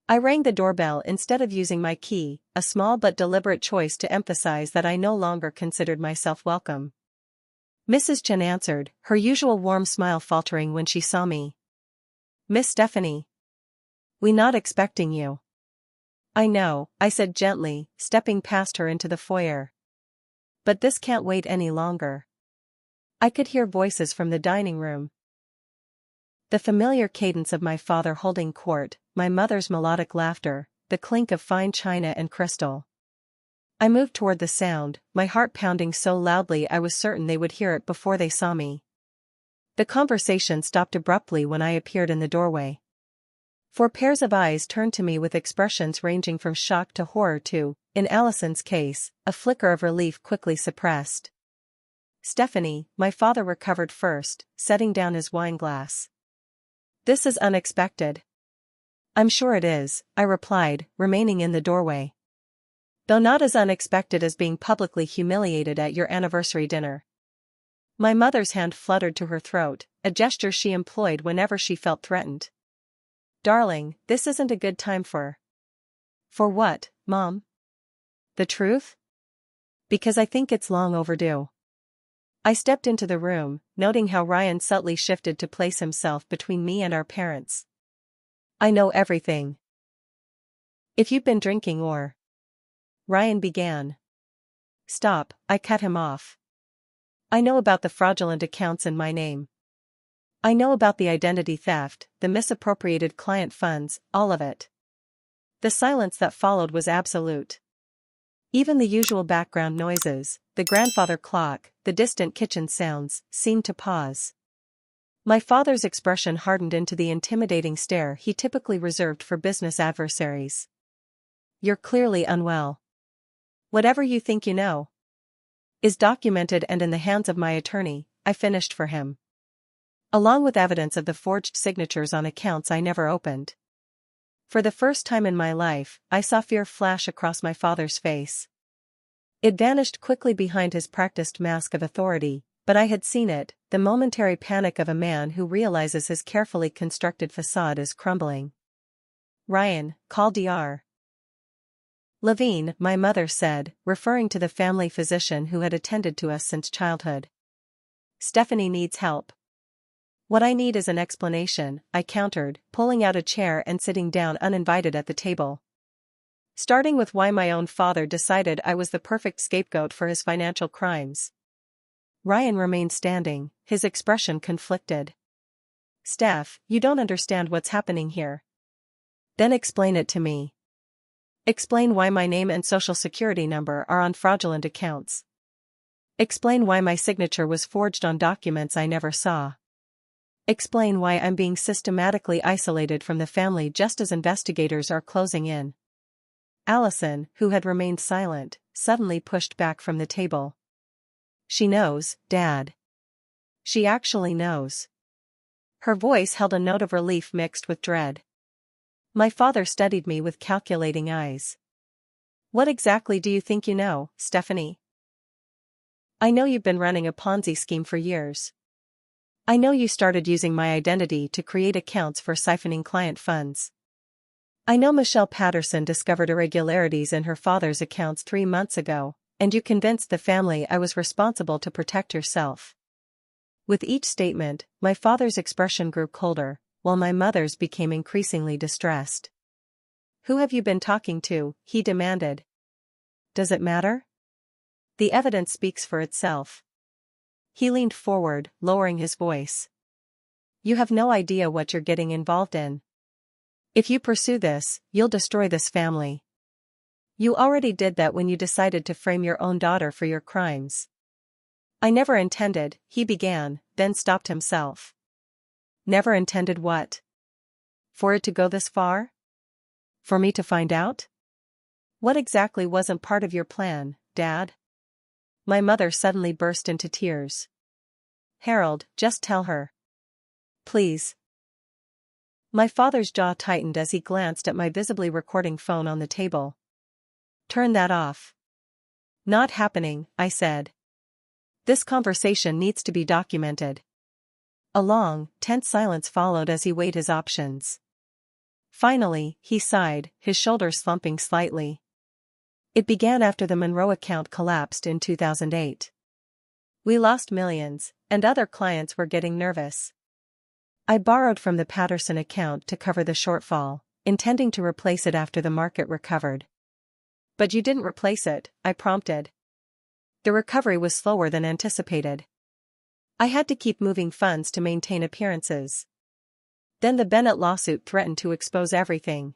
I rang the doorbell instead of using my key, a small but deliberate choice to emphasize that I no longer considered myself welcome. Mrs. Chen answered, her usual warm smile faltering when she saw me. "Miss Stephanie. We not expecting you." "I know," I said gently, stepping past her into the foyer. "But this can't wait any longer." I could hear voices from the dining room. The familiar cadence of my father holding court, my mother's melodic laughter, the clink of fine china and crystal. I moved toward the sound, my heart pounding so loudly I was certain they would hear it before they saw me. The conversation stopped abruptly when I appeared in the doorway. 4 pairs of eyes turned to me with expressions ranging from shock to horror to, in Allison's case, a flicker of relief quickly suppressed. "Stephanie," my father recovered first, setting down his wine glass. "This is unexpected." "I'm sure it is," I replied, remaining in the doorway. "Though not as unexpected as being publicly humiliated at your anniversary dinner." My mother's hand fluttered to her throat, a gesture she employed whenever she felt threatened. "Darling, this isn't a good time for..." "For what, Mom?" "The truth? Because I think it's long overdue." I stepped into the room, noting how Ryan subtly shifted to place himself between me and our parents. "I know everything. If you've been drinking or..." Ryan began. "Stop," I cut him off. "I know about the fraudulent accounts in my name. I know about the identity theft, the misappropriated client funds, all of it." The silence that followed was absolute. Even the usual background noises, the grandfather clock, the distant kitchen sounds, seemed to pause. My father's expression hardened into the intimidating stare he typically reserved for business adversaries. "You're clearly unwell. Whatever you think you know is documented and in the hands of my attorney," I finished for him. Along with evidence of the forged signatures on accounts I never opened. For the first time in my life, I saw fear flash across my father's face. It vanished quickly behind his practiced mask of authority, but I had seen it, the momentary panic of a man who realizes his carefully constructed facade is crumbling. "Ryan, call Dr. Levine," my mother said, referring to the family physician who had attended to us since childhood. "Stephanie needs help." "What I need is an explanation," I countered, pulling out a chair and sitting down uninvited at the table. "Starting with why my own father decided I was the perfect scapegoat for his financial crimes." Ryan remained standing, his expression conflicted. "Steph, you don't understand what's happening here." "Then explain it to me. Explain why my name and social security number are on fraudulent accounts. Explain why my signature was forged on documents I never saw. Explain why I'm being systematically isolated from the family just as investigators are closing in." Allison, who had remained silent, suddenly pushed back from the table. "She knows, Dad. She actually knows." Her voice held a note of relief mixed with dread. My father studied me with calculating eyes. "What exactly do you think you know, Stephanie?" "I know you've been running a Ponzi scheme for years. I know you started using my identity to create accounts for siphoning client funds. I know Michelle Patterson discovered irregularities in her father's accounts 3 months ago, and you convinced the family I was responsible to protect yourself." With each statement, my father's expression grew colder, while my mother's became increasingly distressed. "Who have you been talking to?" he demanded. "Does it matter? The evidence speaks for itself." He leaned forward, lowering his voice. "You have no idea what you're getting involved in. If you pursue this, you'll destroy this family. You already did that when you decided to frame your own daughter for your crimes." "I never intended," he began, then stopped himself. "Never intended what? For it to go this far? For me to find out? What exactly wasn't part of your plan, Dad?" My mother suddenly burst into tears. "Harold, just tell her. Please." My father's jaw tightened as he glanced at my visibly recording phone on the table. "Turn that off." "Not happening," I said. "This conversation needs to be documented." A long, tense silence followed as he weighed his options. Finally, he sighed, his shoulders slumping slightly. "It began after the Monroe account collapsed in 2008. We lost millions, and other clients were getting nervous. I borrowed from the Patterson account to cover the shortfall, intending to replace it after the market recovered." "But you didn't replace it," I prompted. "The recovery was slower than anticipated. I had to keep moving funds to maintain appearances. Then the Bennett lawsuit threatened to expose everything."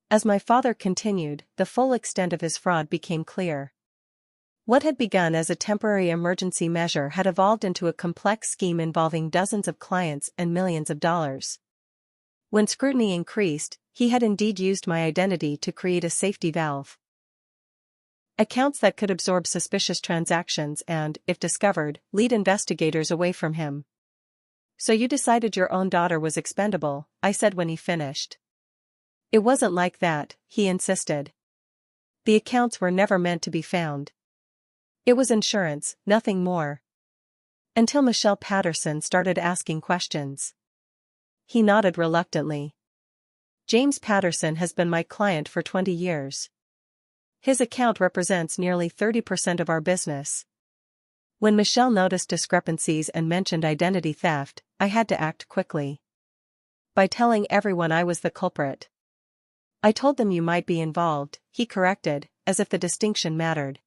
As my father continued, the full extent of his fraud became clear. What had begun as a temporary emergency measure had evolved into a complex scheme involving dozens of clients and millions of dollars. When scrutiny increased, he had indeed used my identity to create a safety valve. Accounts that could absorb suspicious transactions and, if discovered, lead investigators away from him. "So you decided your own daughter was expendable," I said when he finished. "It wasn't like that," he insisted. "The accounts were never meant to be found. It was insurance, nothing more. Until Michelle Patterson started asking questions." He nodded reluctantly. "James Patterson has been my client for 20 years. His account represents nearly 30% of our business. When Michelle noticed discrepancies and mentioned identity theft, I had to act quickly. By telling everyone I was the culprit." "I told them you might be involved," he corrected, as if the distinction mattered.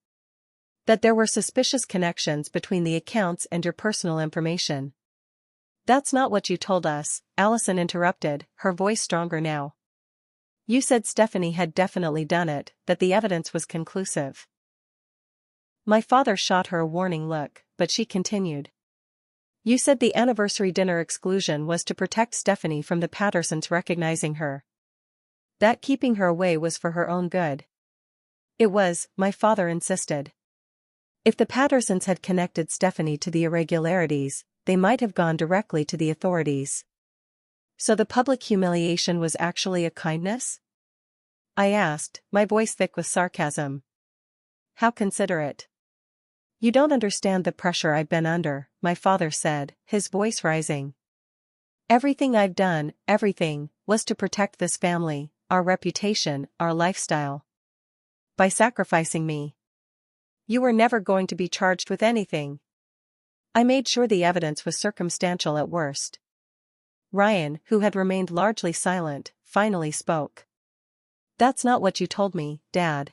"That there were suspicious connections between the accounts and your personal information." "That's not what you told us," Allison interrupted, her voice stronger now. "You said Stephanie had definitely done it, that the evidence was conclusive." My father shot her a warning look, but she continued. You said the anniversary dinner exclusion was to protect Stephanie from the Pattersons recognizing her. That keeping her away was for her own good. It was, my father insisted. If the Pattersons had connected Stephanie to the irregularities, they might have gone directly to the authorities. So the public humiliation was actually a kindness? I asked, my voice thick with sarcasm. How considerate. You don't understand the pressure I've been under, my father said, his voice rising. Everything I've done, everything, was to protect this family, our reputation, our lifestyle. By sacrificing me. You were never going to be charged with anything. I made sure the evidence was circumstantial at worst. Ryan, who had remained largely silent, finally spoke. That's not what you told me, Dad.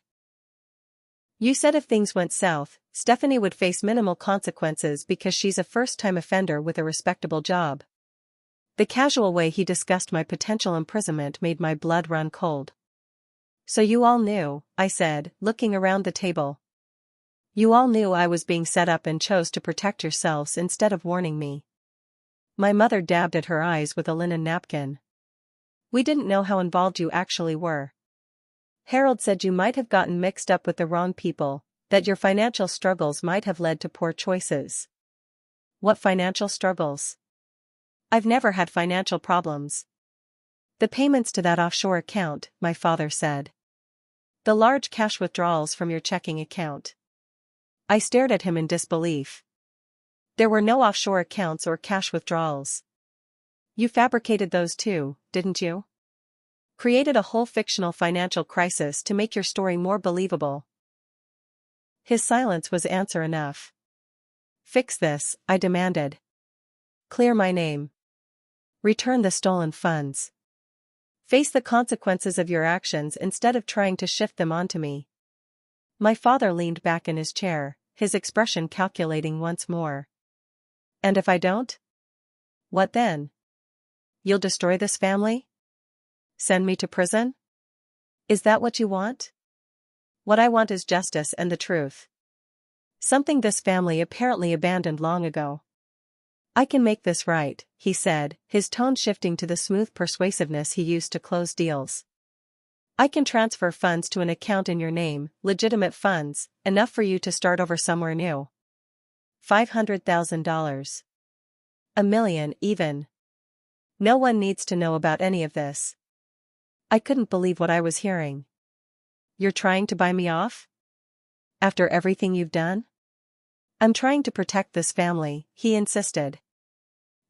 You said if things went south, Stephanie would face minimal consequences because she's a first-time offender with a respectable job. The casual way he discussed my potential imprisonment made my blood run cold. So you all knew, I said, looking around the table. You all knew I was being set up and chose to protect yourselves instead of warning me. My mother dabbed at her eyes with a linen napkin. We didn't know how involved you actually were. Harold said you might have gotten mixed up with the wrong people, that your financial struggles might have led to poor choices. What financial struggles? I've never had financial problems. The payments to that offshore account, my father said. The large cash withdrawals from your checking account. I stared at him in disbelief. There were no offshore accounts or cash withdrawals. You fabricated those too, didn't you? Created a whole fictional financial crisis to make your story more believable. His silence was answer enough. Fix this, I demanded. Clear my name. Return the stolen funds. Face the consequences of your actions instead of trying to shift them onto me. My father leaned back in his chair, his expression calculating once more. And if I don't? What then? You'll destroy this family? Send me to prison? Is that what you want? What I want is justice and the truth. Something this family apparently abandoned long ago. I can make this right, he said, his tone shifting to the smooth persuasiveness he used to close deals. I can transfer funds to an account in your name, legitimate funds, enough for you to start over somewhere new. $500,000. $1 million, even. No one needs to know about any of this. I couldn't believe what I was hearing. You're trying to buy me off? After everything you've done? I'm trying to protect this family, he insisted.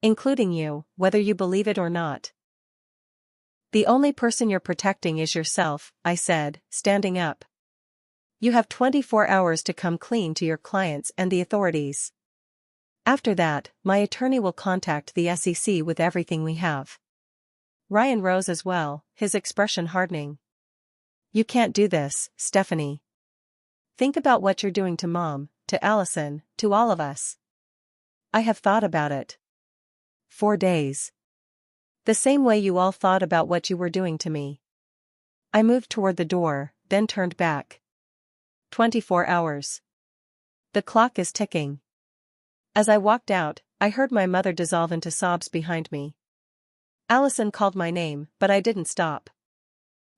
Including you, whether you believe it or not. The only person you're protecting is yourself, I said, standing up. You have 24 hours to come clean to your clients and the authorities. After that, my attorney will contact the SEC with everything we have. Ryan rose as well, his expression hardening. You can't do this, Stephanie. Think about what you're doing to Mom, to Allison, to all of us. I have thought about it. 4 days. The same way you all thought about what you were doing to me. I moved toward the door, then turned back. 24 hours. The clock is ticking. As I walked out, I heard my mother dissolve into sobs behind me. Allison called my name, but I didn't stop.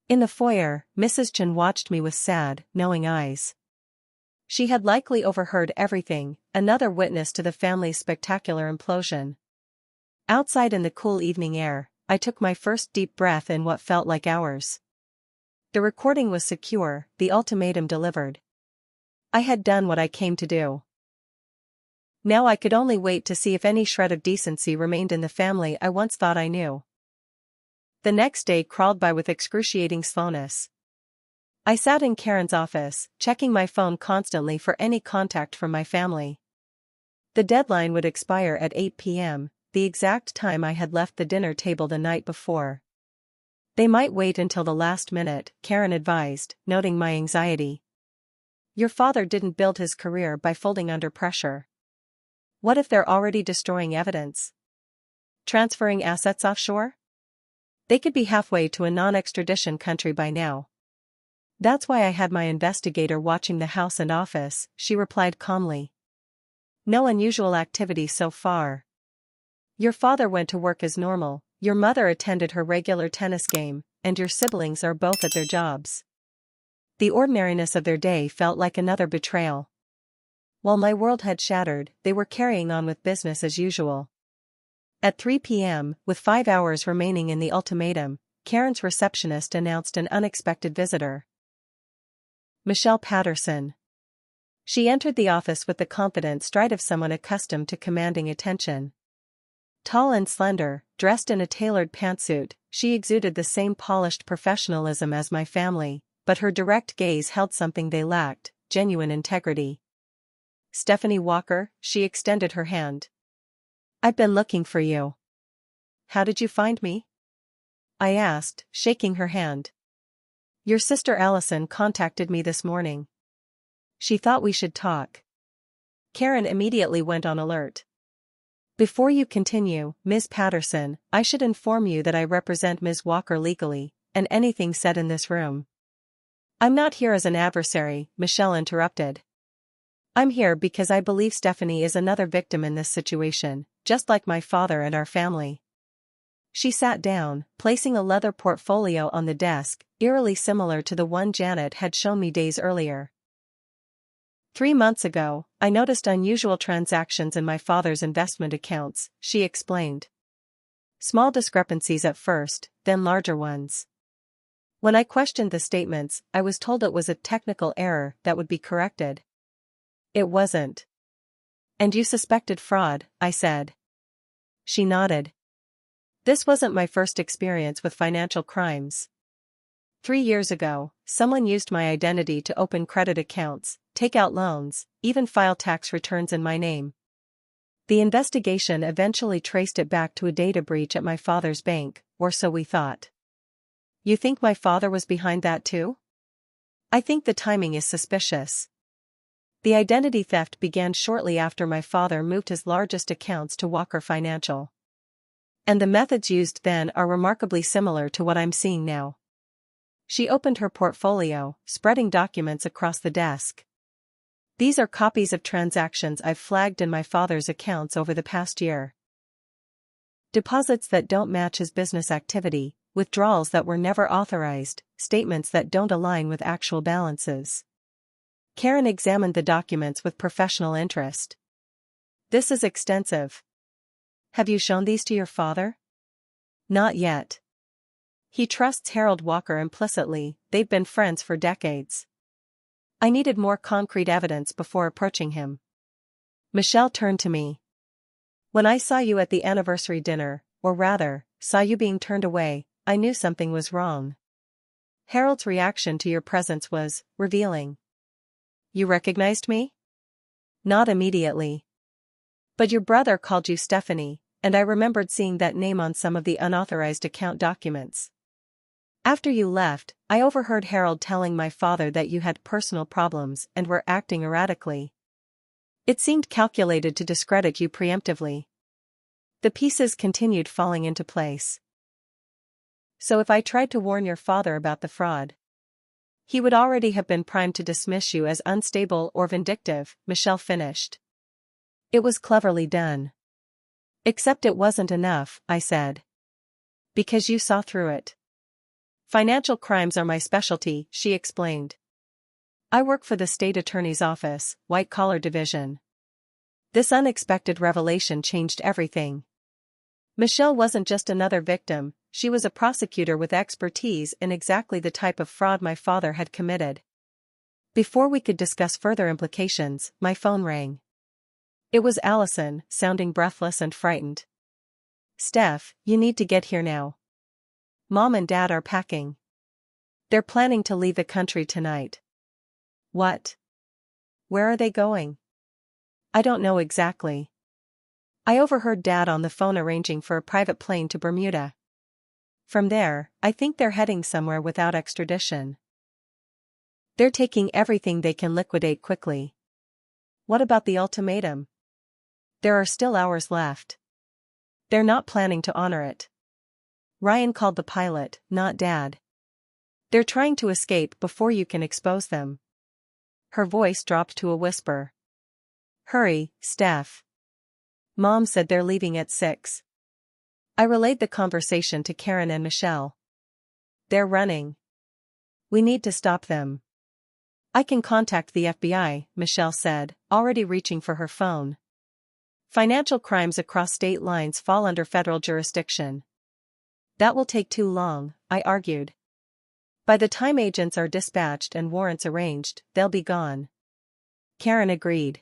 In the foyer, Mrs. Chen watched me with sad, knowing eyes. She had likely overheard everything, another witness to the family's spectacular implosion. Outside in the cool evening air, I took my first deep breath in what felt like hours. The recording was secure, the ultimatum delivered. I had done what I came to do. Now I could only wait to see if any shred of decency remained in the family I once thought I knew. The next day crawled by with excruciating slowness. I sat in Karen's office, checking my phone constantly for any contact from my family. The deadline would expire at 8 p.m., the exact time I had left the dinner table the night before. They might wait until the last minute, Karen advised, noting my anxiety. Your father didn't build his career by folding under pressure. What if they're already destroying evidence? Transferring assets offshore? They could be halfway to a non-extradition country by now. That's why I had my investigator watching the house and office, she replied calmly. No unusual activity so far. Your father went to work as normal, your mother attended her regular tennis game, and your siblings are both at their jobs. The ordinariness of their day felt like another betrayal. While my world had shattered, they were carrying on with business as usual. At 3 p.m., with 5 hours remaining in the ultimatum, Karen's receptionist announced an unexpected visitor. Michelle Patterson. She entered the office with the confident stride of someone accustomed to commanding attention. Tall and slender, dressed in a tailored pantsuit, she exuded the same polished professionalism as my family, but her direct gaze held something they lacked: genuine integrity. Stephanie Walker, she extended her hand. I've been looking for you. How did you find me? I asked, shaking her hand. Your sister Allison contacted me this morning. She thought we should talk. Karen immediately went on alert. Before you continue, Ms. Patterson, I should inform you that I represent Ms. Walker legally, and anything said in this room. I'm not here as an adversary, Michelle interrupted. I'm here because I believe Stephanie is another victim in this situation, just like my father and our family. She sat down, placing a leather portfolio on the desk, eerily similar to the one Janet had shown me days earlier. 3 months ago, I noticed unusual transactions in my father's investment accounts, she explained. Small discrepancies at first, then larger ones. When I questioned the statements, I was told it was a technical error that would be corrected. It wasn't. And you suspected fraud, I said. She nodded. This wasn't my first experience with financial crimes. 3 years ago, someone used my identity to open credit accounts, take out loans, even file tax returns in my name. The investigation eventually traced it back to a data breach at my father's bank, or so we thought. You think my father was behind that too? I think the timing is suspicious. The identity theft began shortly after my father moved his largest accounts to Walker Financial. And the methods used then are remarkably similar to what I'm seeing now. She opened her portfolio, spreading documents across the desk. These are copies of transactions I've flagged in my father's accounts over the past year. Deposits that don't match his business activity, withdrawals that were never authorized, statements that don't align with actual balances. Karen examined the documents with professional interest. This is extensive. Have you shown these to your father? Not yet. He trusts Harold Walker implicitly, they've been friends for decades. I needed more concrete evidence before approaching him. Michelle turned to me. When I saw you at the anniversary dinner, or rather, saw you being turned away, I knew something was wrong. Harold's reaction to your presence was revealing. You recognized me? Not immediately. But your brother called you Stephanie, and I remembered seeing that name on some of the unauthorized account documents. After you left, I overheard Harold telling my father that you had personal problems and were acting erratically. It seemed calculated to discredit you preemptively. The pieces continued falling into place. So if I tried to warn your father about the fraud, he would already have been primed to dismiss you as unstable or vindictive, Michelle finished. It was cleverly done. Except it wasn't enough, I said. Because you saw through it. Financial crimes are my specialty, she explained. I work for the state attorney's office, white-collar division. This unexpected revelation changed everything. Michelle wasn't just another victim, she was a prosecutor with expertise in exactly the type of fraud my father had committed. Before we could discuss further implications, my phone rang. It was Allison, sounding breathless and frightened. Steph, you need to get here now. Mom and Dad are packing. They're planning to leave the country tonight. What? Where are they going? I don't know exactly. I overheard Dad on the phone arranging for a private plane to Bermuda. From there, I think they're heading somewhere without extradition. They're taking everything they can liquidate quickly. What about the ultimatum? There are still hours left. They're not planning to honor it. Ryan called the pilot, not Dad. They're trying to escape before you can expose them. Her voice dropped to a whisper. Hurry, Steph. Mom said they're leaving at 6. I relayed the conversation to Karen and Michelle. They're running. We need to stop them. I can contact the FBI, Michelle said, already reaching for her phone. Financial crimes across state lines fall under federal jurisdiction. That will take too long, I argued. By the time agents are dispatched and warrants arranged, they'll be gone. Karen agreed.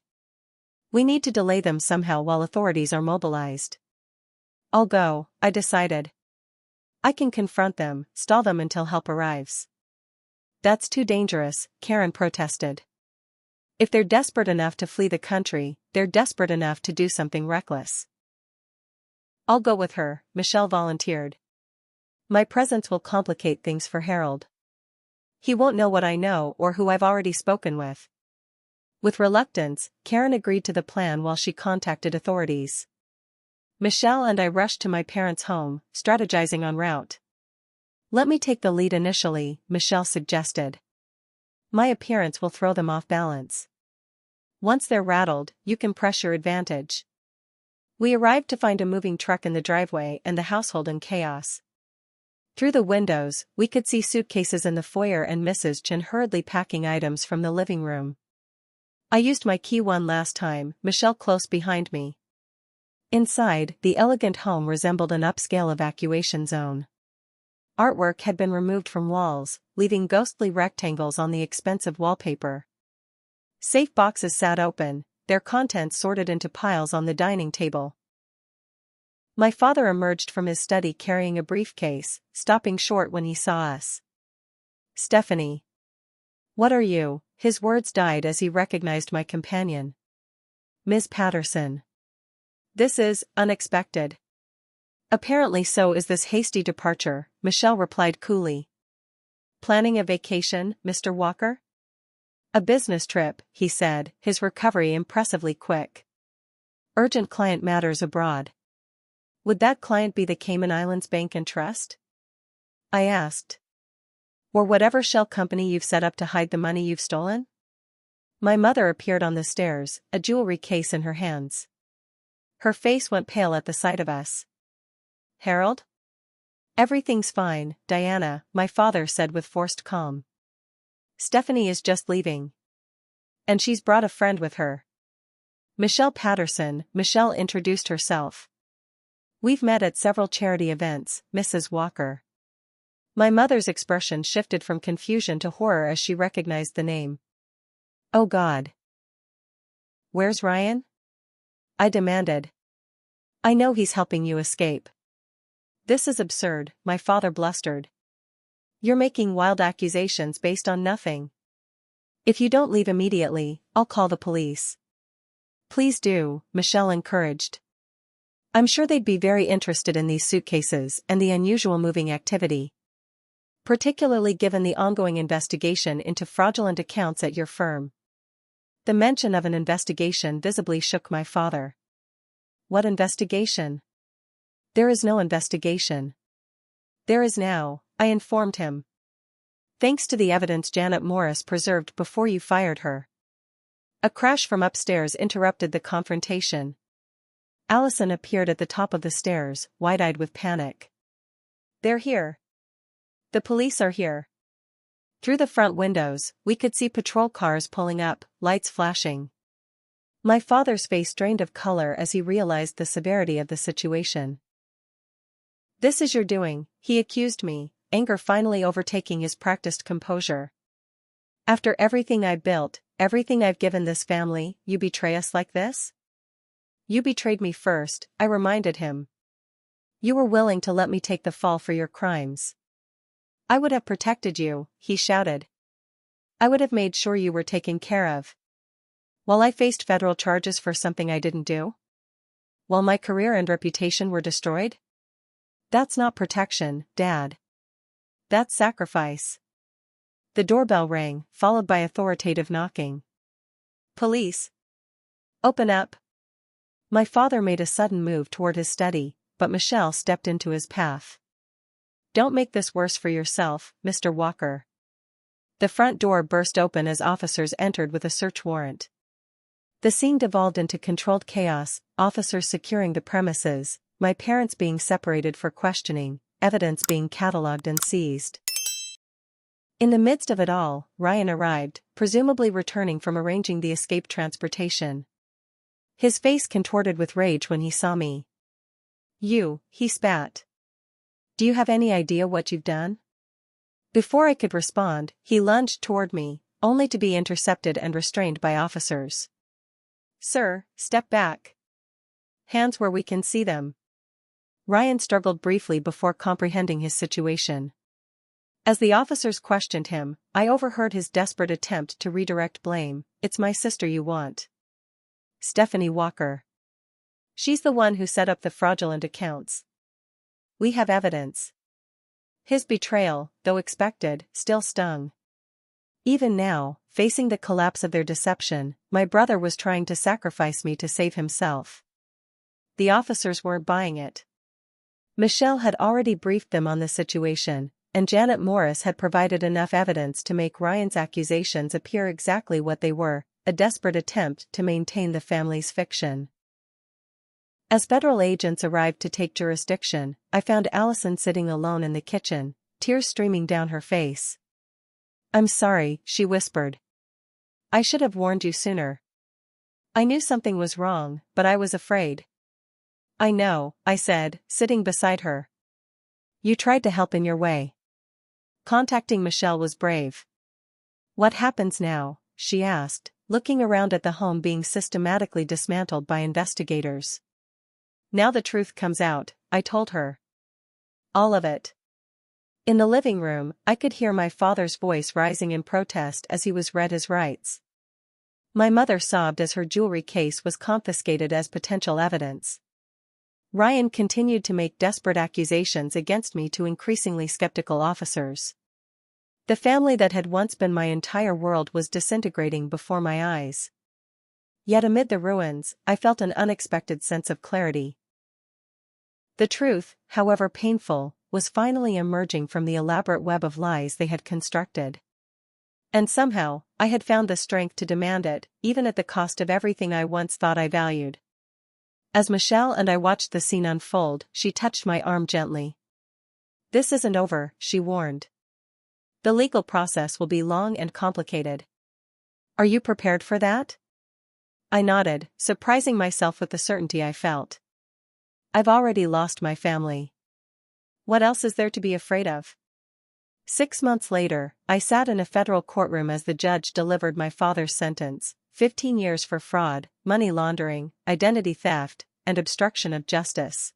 We need to delay them somehow while authorities are mobilized. I'll go, I decided. I can confront them, stall them until help arrives. That's too dangerous, Karen protested. If they're desperate enough to flee the country, they're desperate enough to do something reckless. I'll go with her, Michelle volunteered. My presence will complicate things for Harold. He won't know what I know or who I've already spoken with. With reluctance, Karen agreed to the plan while she contacted authorities. Michelle and I rushed to my parents' home, strategizing en route. Let me take the lead initially, Michelle suggested. My appearance will throw them off balance. Once they're rattled, you can press your advantage. We arrived to find a moving truck in the driveway and the household in chaos. Through the windows, we could see suitcases in the foyer and Mrs. Chen hurriedly packing items from the living room. I used my key one last time, Michelle close behind me. Inside, the elegant home resembled an upscale evacuation zone. Artwork had been removed from walls, leaving ghostly rectangles on the expensive wallpaper. Safe boxes sat open, their contents sorted into piles on the dining table. My father emerged from his study carrying a briefcase, stopping short when he saw us. Stephanie. What are you? His words died as he recognized my companion. Ms. Patterson. This is unexpected. Apparently so is this hasty departure, Michelle replied coolly. Planning a vacation, Mr. Walker? A business trip, he said, his recovery impressively quick. Urgent client matters abroad. Would that client be the Cayman Islands Bank and Trust? I asked. Or whatever shell company you've set up to hide the money you've stolen? My mother appeared on the stairs, a jewelry case in her hands. Her face went pale at the sight of us. Harold? Everything's fine, Diana, my father said with forced calm. Stephanie is just leaving. And she's brought a friend with her. Michelle Patterson, Michelle introduced herself. We've met at several charity events, Mrs. Walker. My mother's expression shifted from confusion to horror as she recognized the name. Oh God. Where's Ryan? I demanded. I know he's helping you escape. This is absurd, my father blustered. You're making wild accusations based on nothing. If you don't leave immediately, I'll call the police. Please do, Michelle encouraged. I'm sure they'd be very interested in these suitcases and the unusual moving activity. Particularly given the ongoing investigation into fraudulent accounts at your firm. The mention of an investigation visibly shook my father. What investigation? There is no investigation. There is now, I informed him. Thanks to the evidence Janet Morris preserved before you fired her. A crash from upstairs interrupted the confrontation. Allison appeared at the top of the stairs, wide-eyed with panic. They're here. The police are here. Through the front windows, we could see patrol cars pulling up, lights flashing. My father's face drained of color as he realized the severity of the situation. This is your doing, he accused me, anger finally overtaking his practiced composure. After everything I built, everything I've given this family, you betray us like this? You betrayed me first, I reminded him. You were willing to let me take the fall for your crimes. I would have protected you, he shouted. I would have made sure you were taken care of. While I faced federal charges for something I didn't do? While my career and reputation were destroyed? That's not protection, Dad. That's sacrifice. The doorbell rang, followed by authoritative knocking. Police. Open up. My father made a sudden move toward his study, but Michelle stepped into his path. Don't make this worse for yourself, Mr. Walker. The front door burst open as officers entered with a search warrant. The scene devolved into controlled chaos, officers securing the premises, my parents being separated for questioning, evidence being catalogued and seized. In the midst of it all, Ryan arrived, presumably returning from arranging the escape transportation. His face contorted with rage when he saw me. "You," he spat. "Do you have any idea what you've done?" Before I could respond, he lunged toward me, only to be intercepted and restrained by officers. "Sir, step back. Hands where we can see them." Ryan struggled briefly before comprehending his situation. As the officers questioned him, I overheard his desperate attempt to redirect blame. "It's my sister you want. Stephanie Walker. She's the one who set up the fraudulent accounts. We have evidence." His betrayal, though expected, still stung. Even now, facing the collapse of their deception, my brother was trying to sacrifice me to save himself. The officers weren't buying it. Michelle had already briefed them on the situation, and Janet Morris had provided enough evidence to make Ryan's accusations appear exactly what they were, a desperate attempt to maintain the family's fiction. As federal agents arrived to take jurisdiction, I found Allison sitting alone in the kitchen, tears streaming down her face. "I'm sorry," she whispered. "I should have warned you sooner. I knew something was wrong, but I was afraid." "I know," I said, sitting beside her. "You tried to help in your way. Contacting Michelle was brave." "What happens now?" she asked, looking around at the home being systematically dismantled by investigators. "Now the truth comes out," I told her. "All of it." In the living room, I could hear my father's voice rising in protest as he was read his rights. My mother sobbed as her jewelry case was confiscated as potential evidence. Ryan continued to make desperate accusations against me to increasingly skeptical officers. The family that had once been my entire world was disintegrating before my eyes. Yet amid the ruins, I felt an unexpected sense of clarity. The truth, however painful, was finally emerging from the elaborate web of lies they had constructed. And somehow, I had found the strength to demand it, even at the cost of everything I once thought I valued. As Michelle and I watched the scene unfold, she touched my arm gently. "This isn't over," she warned. "The legal process will be long and complicated. Are you prepared for that?" I nodded, surprising myself with the certainty I felt. "I've already lost my family. What else is there to be afraid of?" 6 months later, I sat in a federal courtroom as the judge delivered my father's sentence, 15 years for fraud, money laundering, identity theft, and obstruction of justice.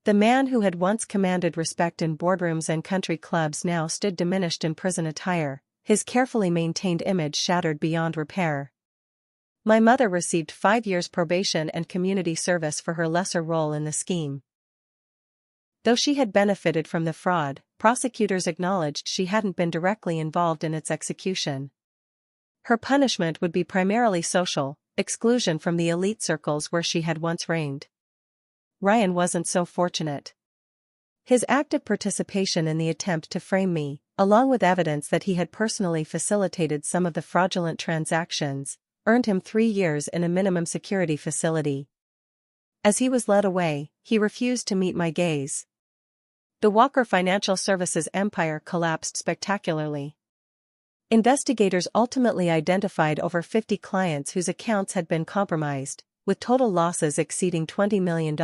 The man who had once commanded respect in boardrooms and country clubs now stood diminished in prison attire, his carefully maintained image shattered beyond repair. My mother received 5 years probation and community service for her lesser role in the scheme. Though she had benefited from the fraud, prosecutors acknowledged she hadn't been directly involved in its execution. Her punishment would be primarily social, exclusion from the elite circles where she had once reigned. Ryan wasn't so fortunate. His active participation in the attempt to frame me, along with evidence that he had personally facilitated some of the fraudulent transactions, earned him 3 years in a minimum security facility. As he was led away, he refused to meet my gaze. The Walker Financial Services empire collapsed spectacularly. Investigators ultimately identified over 50 clients whose accounts had been compromised, with total losses exceeding $20 million.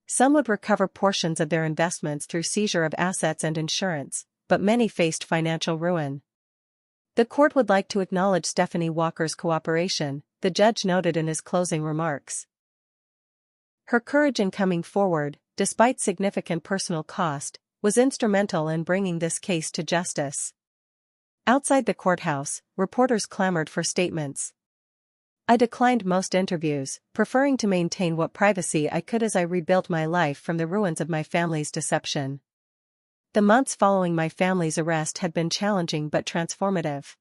Some would recover portions of their investments through seizure of assets and insurance, but many faced financial ruin. "The court would like to acknowledge Stephanie Walker's cooperation," the judge noted in his closing remarks. Her courage in coming forward, despite significant personal cost, was instrumental in bringing this case to justice. Outside the courthouse, reporters clamored for statements. I declined most interviews, preferring to maintain what privacy I could as I rebuilt my life from the ruins of my family's deception. The months following my family's arrest had been challenging but transformative.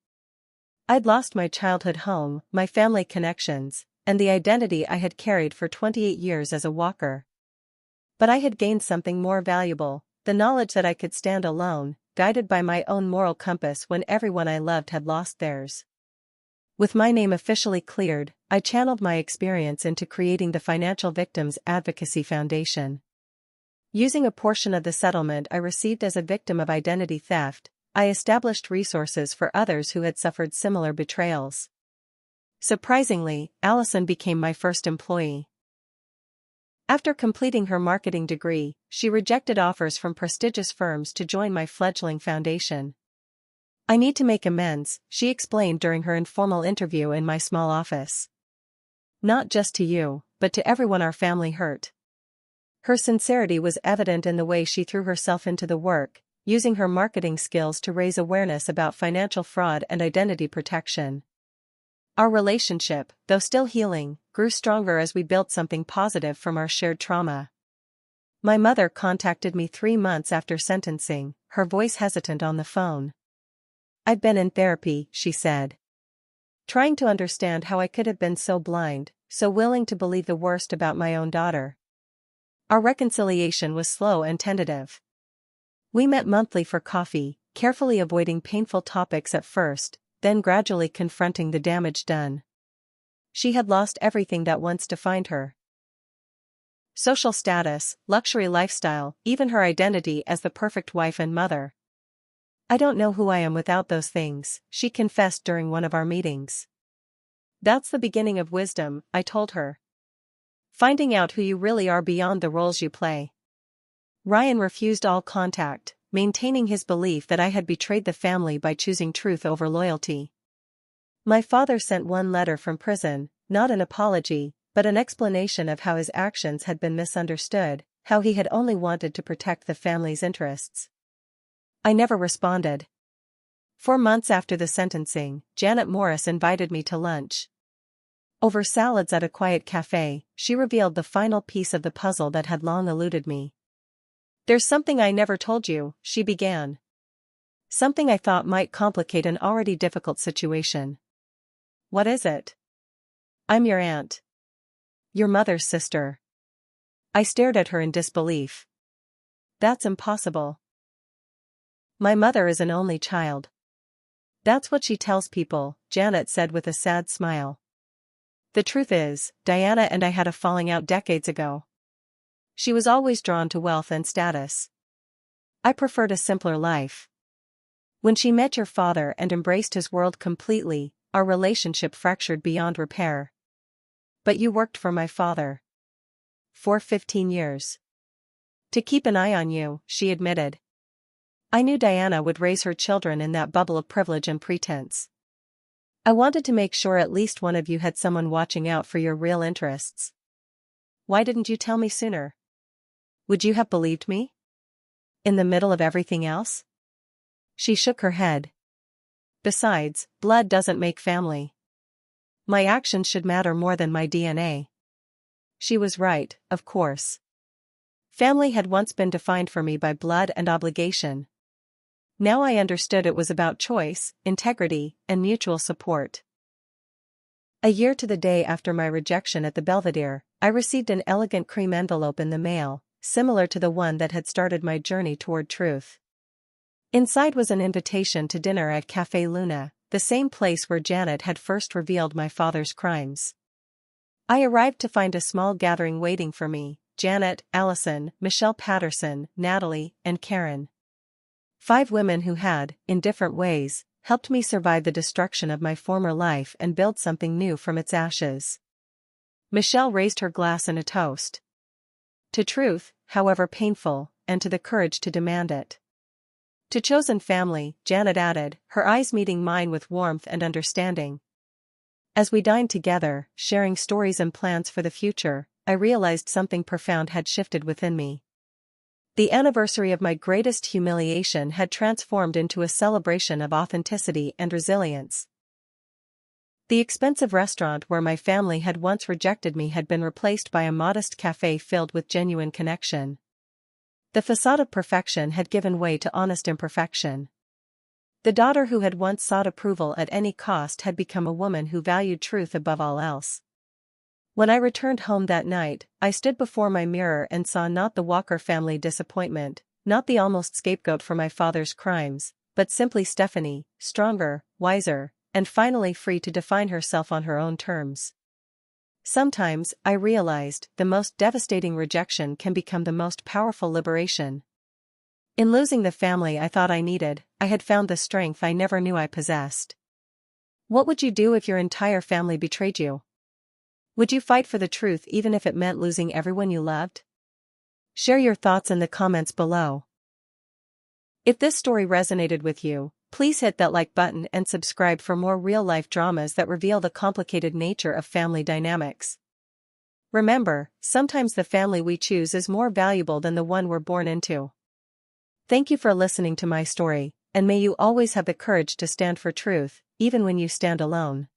I'd lost my childhood home, my family connections, and the identity I had carried for 28 years as a Walker. But I had gained something more valuable, the knowledge that I could stand alone, guided by my own moral compass when everyone I loved had lost theirs. With my name officially cleared, I channeled my experience into creating the Financial Victims Advocacy Foundation. Using a portion of the settlement I received as a victim of identity theft, I established resources for others who had suffered similar betrayals. Surprisingly, Allison became my first employee. After completing her marketing degree, she rejected offers from prestigious firms to join my fledgling foundation. "I need to make amends," she explained during her informal interview in my small office. "Not just to you, but to everyone our family hurt." Her sincerity was evident in the way she threw herself into the work, using her marketing skills to raise awareness about financial fraud and identity protection. Our relationship, though still healing, grew stronger as we built something positive from our shared trauma. My mother contacted me 3 months after sentencing, her voice hesitant on the phone. "I've been in therapy," she said, trying to understand how I could have been so blind, so willing to believe the worst about my own daughter. Our reconciliation was slow and tentative. We met monthly for coffee, carefully avoiding painful topics at first, then gradually confronting the damage done. She had lost everything that once defined her. Social status, luxury lifestyle, even her identity as the perfect wife and mother. "I don't know who I am without those things," she confessed during one of our meetings. "That's the beginning of wisdom," I told her. "Finding out who you really are beyond the roles you play." Ryan refused all contact, maintaining his belief that I had betrayed the family by choosing truth over loyalty. My father sent one letter from prison, not an apology, but an explanation of how his actions had been misunderstood, how he had only wanted to protect the family's interests. I never responded. 4 months after the sentencing, Janet Morris invited me to lunch. Over salads at a quiet cafe, she revealed the final piece of the puzzle that had long eluded me. "There's something I never told you," she began. "Something I thought might complicate an already difficult situation." "What is it?" "I'm your aunt. Your mother's sister." I stared at her in disbelief. "That's impossible. My mother is an only child." "That's what she tells people," Janet said with a sad smile. "The truth is, Diana and I had a falling out decades ago. She was always drawn to wealth and status. I preferred a simpler life. When she met your father and embraced his world completely, our relationship fractured beyond repair. But you worked for my father. For 15 years. To keep an eye on you," she admitted. "I knew Diana would raise her children in that bubble of privilege and pretense. I wanted to make sure at least one of you had someone watching out for your real interests. Why didn't you tell me sooner? Would you have believed me? In the middle of everything else?" She shook her head. "Besides, blood doesn't make family. My actions should matter more than my DNA." She was right, of course. Family had once been defined for me by blood and obligation. Now I understood it was about choice, integrity, and mutual support. A year to the day after my rejection at the Belvedere, I received an elegant cream envelope in the mail, similar to the one that had started my journey toward truth. Inside was an invitation to dinner at Café Luna, the same place where Janet had first revealed my father's crimes. I arrived to find a small gathering waiting for me: Janet, Allison, Michelle Patterson, Natalie, and Karen. 5 women who had, in different ways, helped me survive the destruction of my former life and build something new from its ashes. Michelle raised her glass in a toast. To truth, however painful, and to the courage to demand it. To chosen family, Janet added, her eyes meeting mine with warmth and understanding. As we dined together, sharing stories and plans for the future, I realized something profound had shifted within me. The anniversary of my greatest humiliation had transformed into a celebration of authenticity and resilience. The expensive restaurant where my family had once rejected me had been replaced by a modest cafe filled with genuine connection. The facade of perfection had given way to honest imperfection. The daughter who had once sought approval at any cost had become a woman who valued truth above all else. When I returned home that night, I stood before my mirror and saw not the Walker family disappointment, not the almost scapegoat for my father's crimes, but simply Stephanie, stronger, wiser, and finally free to define herself on her own terms. Sometimes, I realized, the most devastating rejection can become the most powerful liberation. In losing the family I thought I needed, I had found the strength I never knew I possessed. What would you do if your entire family betrayed you? Would you fight for the truth even if it meant losing everyone you loved? Share your thoughts in the comments below. If this story resonated with you, please hit that like button and subscribe for more real-life dramas that reveal the complicated nature of family dynamics. Remember, sometimes the family we choose is more valuable than the one we're born into. Thank you for listening to my story, and may you always have the courage to stand for truth, even when you stand alone.